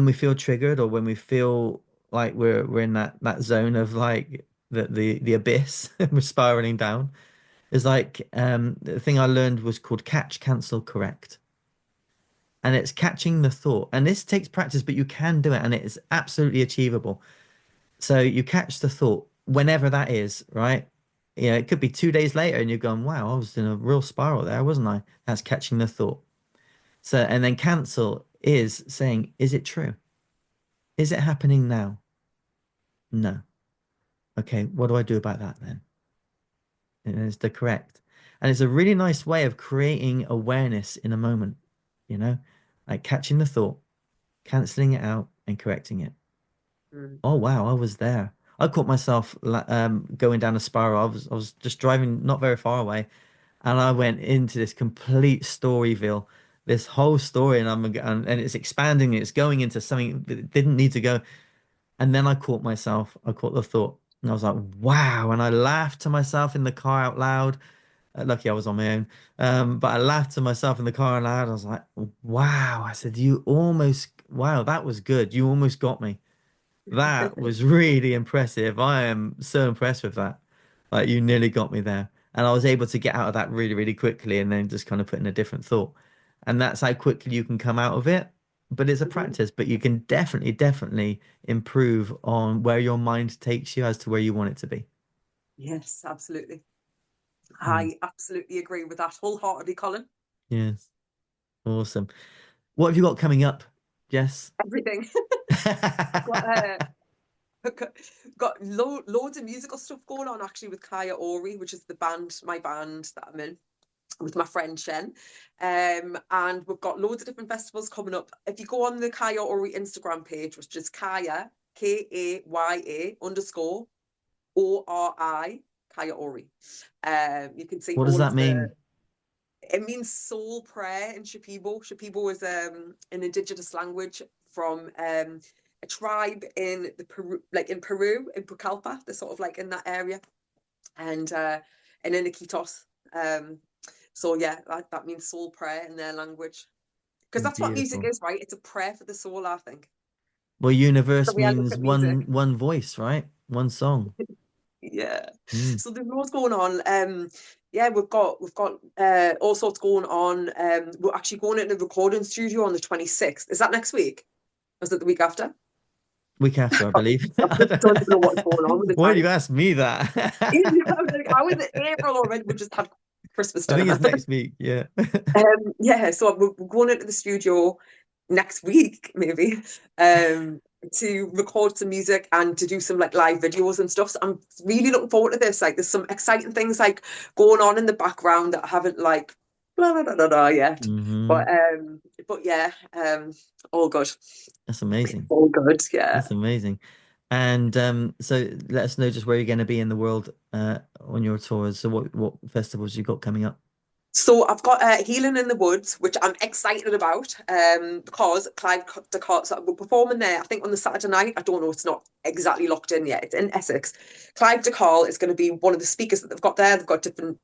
Speaker 2: we feel triggered or when we feel like we're in that zone of like the abyss, we're spiraling down. Is like the thing I learned was called catch, cancel, correct. And it's catching the thought. And this takes practice, but you can do it and it is absolutely achievable. So you catch the thought whenever that is, right? It could be 2 days later and you're going, wow, I was in a real spiral there, wasn't I? That's catching the thought. So, and then cancel is saying, is it true? Is it happening now? No. Okay, what do I do about that then? And it's the correct. And it's a really nice way of creating awareness in a moment, you know, like catching the thought, canceling it out, and correcting it.
Speaker 3: Mm.
Speaker 2: Oh wow, I was there. I caught myself going down a spiral. I was just driving not very far away, and I went into this complete storyville, this whole story, and it's expanding. It's going into something that it didn't need to go. And then I caught the thought, and I was like, wow. And I laughed to myself in the car out loud. Lucky I was on my own. But I laughed to myself in the car out loud. I was like, wow. I said, wow, that was good. You almost got me. That was really impressive. I am so impressed with that. Like you nearly got me there. And I was able to get out of that really, really quickly and then just kind of put in a different thought. And that's how quickly you can come out of it. But it's a
Speaker 3: Mhm.
Speaker 2: practice, but you can definitely, definitely improve on where your mind takes you as to where you want it to be.
Speaker 3: Yes, absolutely.
Speaker 2: Mm.
Speaker 3: I absolutely agree with that wholeheartedly, Colin.
Speaker 2: Yes. Awesome. What have you got coming up, Jess?
Speaker 3: Everything. Got got loads of musical stuff going on actually with Kaya Ori, which is my band that I'm in with my friend Shen. And we've got loads of different festivals coming up. If you go on the Kaya Ori Instagram page, which is Kaya, Kaya underscore ORI, Kaya Ori. You can see
Speaker 2: What does
Speaker 3: all
Speaker 2: that
Speaker 3: of the,
Speaker 2: mean?
Speaker 3: it means soul prayer in Shipibo. Shipibo is an indigenous language from a tribe in the Peru, like in Peru, in Pucallpa, they're sort of like in that area, and in Iquitos. So yeah, that means soul prayer in their language. Because that's what music
Speaker 2: Beautiful.
Speaker 3: is, right? It's a prayer for the soul, I think.
Speaker 2: Well,
Speaker 3: So
Speaker 2: universe
Speaker 3: we look
Speaker 2: means
Speaker 3: at
Speaker 2: one
Speaker 3: music.
Speaker 2: one voice, right? One song.
Speaker 3: Yeah.
Speaker 2: Mm.
Speaker 3: So there's loads going on. Yeah, we've got all sorts going on. We're actually going into the recording studio on the 26th. Is that next week? Or is it the week after?
Speaker 2: Week after, I believe.
Speaker 3: I just don't even know what's going on with the
Speaker 2: Why do
Speaker 3: time.
Speaker 2: you ask me
Speaker 3: Yeah,
Speaker 2: that?
Speaker 3: I was like, how is it April already? We just had Christmas
Speaker 2: I
Speaker 3: done,
Speaker 2: think it's
Speaker 3: remember?
Speaker 2: next week. Yeah.
Speaker 3: Yeah, so we're going into the studio next week, maybe, to record some music and to do some like live videos and stuff. So I'm really looking forward to this. Like, there's some exciting things like going on in the background that I haven't like blah blah blah blah, blah yet.
Speaker 2: Hmm.
Speaker 3: But yeah, all good,
Speaker 2: That's amazing.
Speaker 3: all good. Yeah.
Speaker 2: That's amazing. And so let us know just where you're going to be in the world on your tours. So what festivals you got coming up?
Speaker 3: So I've got Healing in the Woods, which I'm excited about because Clive de Carl, so we're performing there, I think on the Saturday night. I don't know, it's not exactly locked in yet. It's in Essex. Clive de Carl is going to be one of the speakers that they've got there. They've got different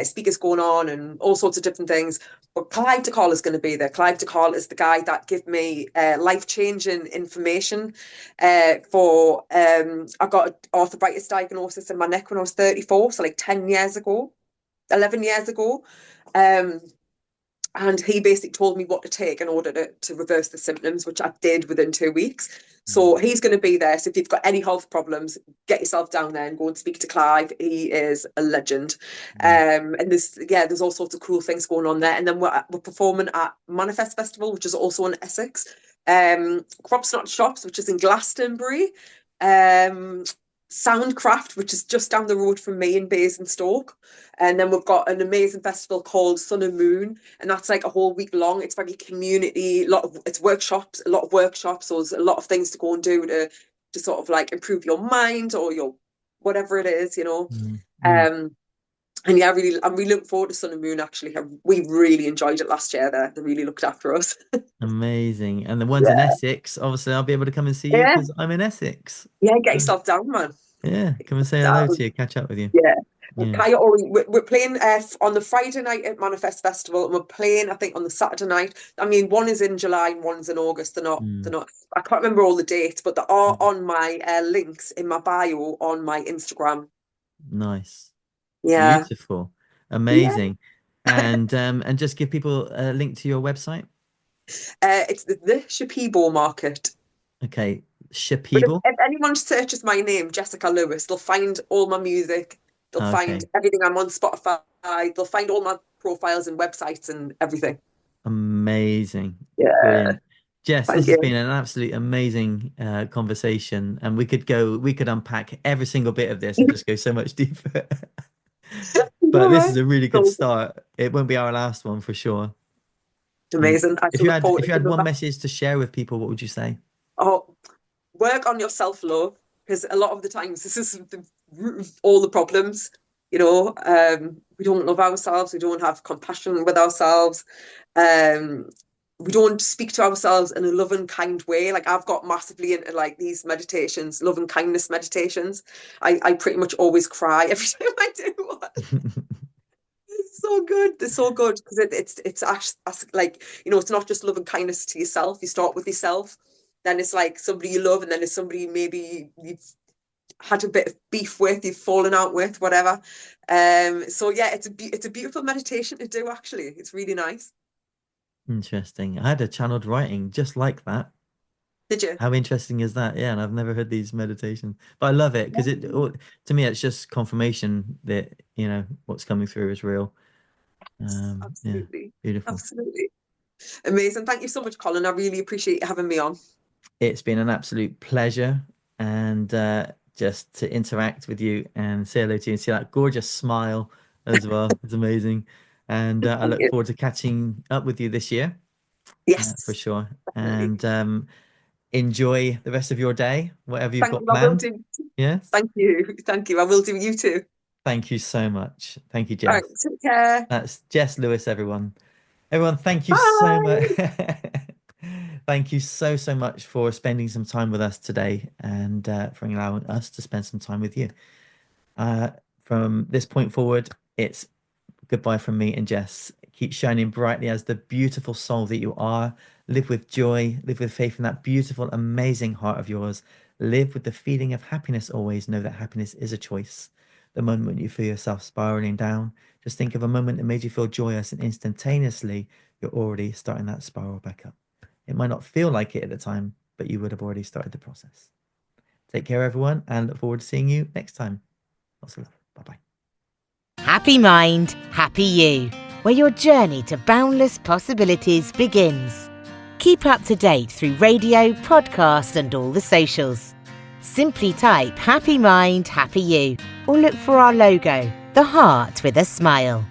Speaker 3: speakers going on and all sorts of different things. But Clive de Carl is going to be there. Clive de Carl is the guy that gave me life-changing information for I got an arthritis diagnosis in my neck when I was 34, so like 10 years ago. 11 years ago. And he basically told me what to take in order to reverse the symptoms, which I did within 2 weeks. So he's going to be there. So if you've got any health problems, get yourself down there and go and speak to Clive. He is a legend. And there's all sorts of cool things going on there. And then we're performing at Manifest Festival, which is also in Essex. Crops Not Shops, which is in Glastonbury. Soundcraft, which is just down the road from me in Basingstoke. And then we've got an amazing festival called Sun and Moon, and that's like a whole week long. It's very community, it's workshops, a lot of workshops, so there's a lot of things to go and do to sort of like improve your mind or your whatever it is, you know. And yeah, I'm really looking forward to Sun and Moon. Actually, we really enjoyed it last year. They really looked after us.
Speaker 2: Amazing. And the ones in Essex, obviously I'll be able to come and see you because I'm in Essex.
Speaker 3: Yeah, get yourself down, man.
Speaker 2: Yeah, come and say hello to you, catch up with you.
Speaker 3: Yeah. We're playing on the Friday night at Manifest Festival, and we're playing, I think, on the Saturday night. I mean, one is in July and one's in August. They're not. I can't remember all the dates, but they are on my links in my bio on my Instagram.
Speaker 2: Nice.
Speaker 3: Yeah.
Speaker 2: Beautiful. Amazing. And just give people a link to your website.
Speaker 3: It's the Shipibo Market.
Speaker 2: Okay, Shipibo.
Speaker 3: If anyone searches my name, Jessica Lewis, they'll find all my music. They'll find everything. I'm on Spotify. They'll find all my profiles and websites and everything.
Speaker 2: Amazing.
Speaker 3: Yeah.
Speaker 2: Brilliant. Jess,
Speaker 3: Thank
Speaker 2: this
Speaker 3: you.
Speaker 2: has been an absolutely amazing conversation, and we could unpack every single bit of this and just go so much deeper. But this is a really good start. It won't be our last one for sure.
Speaker 3: Amazing.
Speaker 2: If you had one message to share with people, what would you say?
Speaker 3: Oh, work on your self-love, because a lot of the times this is the root of all the problems. You know, we don't love ourselves. We don't have compassion with ourselves. We don't speak to ourselves in a loving, kind way. Like I've got massively into like these meditations, love and kindness meditations. I pretty much always cry every time I do one. It's so good. They're so good because it's actually like, you know, it's not just love and kindness to yourself. You start with yourself, then it's like somebody you love, and then it's somebody maybe you've had a bit of beef with, you've fallen out with, whatever. So yeah, it's a beautiful meditation to do. Actually, it's really nice.
Speaker 2: Interesting. I had a channeled writing just like that.
Speaker 3: Did you?
Speaker 2: How interesting is that? Yeah, and I've never heard these meditations, but I love it because to me it's just confirmation that, you know, what's coming through is real.
Speaker 3: Absolutely.
Speaker 2: Yeah, beautiful.
Speaker 3: Absolutely. Amazing. Thank you so much, Colin. I really appreciate you having me on.
Speaker 2: It's been an absolute pleasure, and just to interact with you and say hello to you and see that gorgeous smile as well. It's amazing. And I look forward to catching up with you this year.
Speaker 3: Yes,
Speaker 2: for sure.
Speaker 3: definitely.
Speaker 2: And enjoy the rest of your day, whatever you've got
Speaker 3: I will
Speaker 2: planned.
Speaker 3: do.
Speaker 2: Yes.
Speaker 3: Thank you. Thank you. I will do. You too.
Speaker 2: Thank you so much. Thank you,
Speaker 3: All
Speaker 2: Jess.
Speaker 3: right. Take care.
Speaker 2: That's Jess Lewis, everyone. Everyone, thank you
Speaker 3: Bye.
Speaker 2: so much. Thank you so much for spending some time with us today, and for allowing us to spend some time with you. From this point forward, it's goodbye from me and Jess. Keep shining brightly as the beautiful soul that you are. Live with joy, live with faith in that beautiful, amazing heart of yours. Live with the feeling of happiness always. Know that happiness is a choice. The moment you feel yourself spiraling down, just think of a moment that made you feel joyous, and instantaneously you're already starting that spiral back up. It might not feel like it at the time, but you would have already started the process. Take care, everyone, and look forward to seeing you next time. Lots of love. Bye-bye.
Speaker 1: Happy Mind, Happy You, where your journey to boundless possibilities begins. Keep up to date through radio, podcast and all the socials. Simply type Happy Mind, Happy You, or look for our logo, the heart with a smile.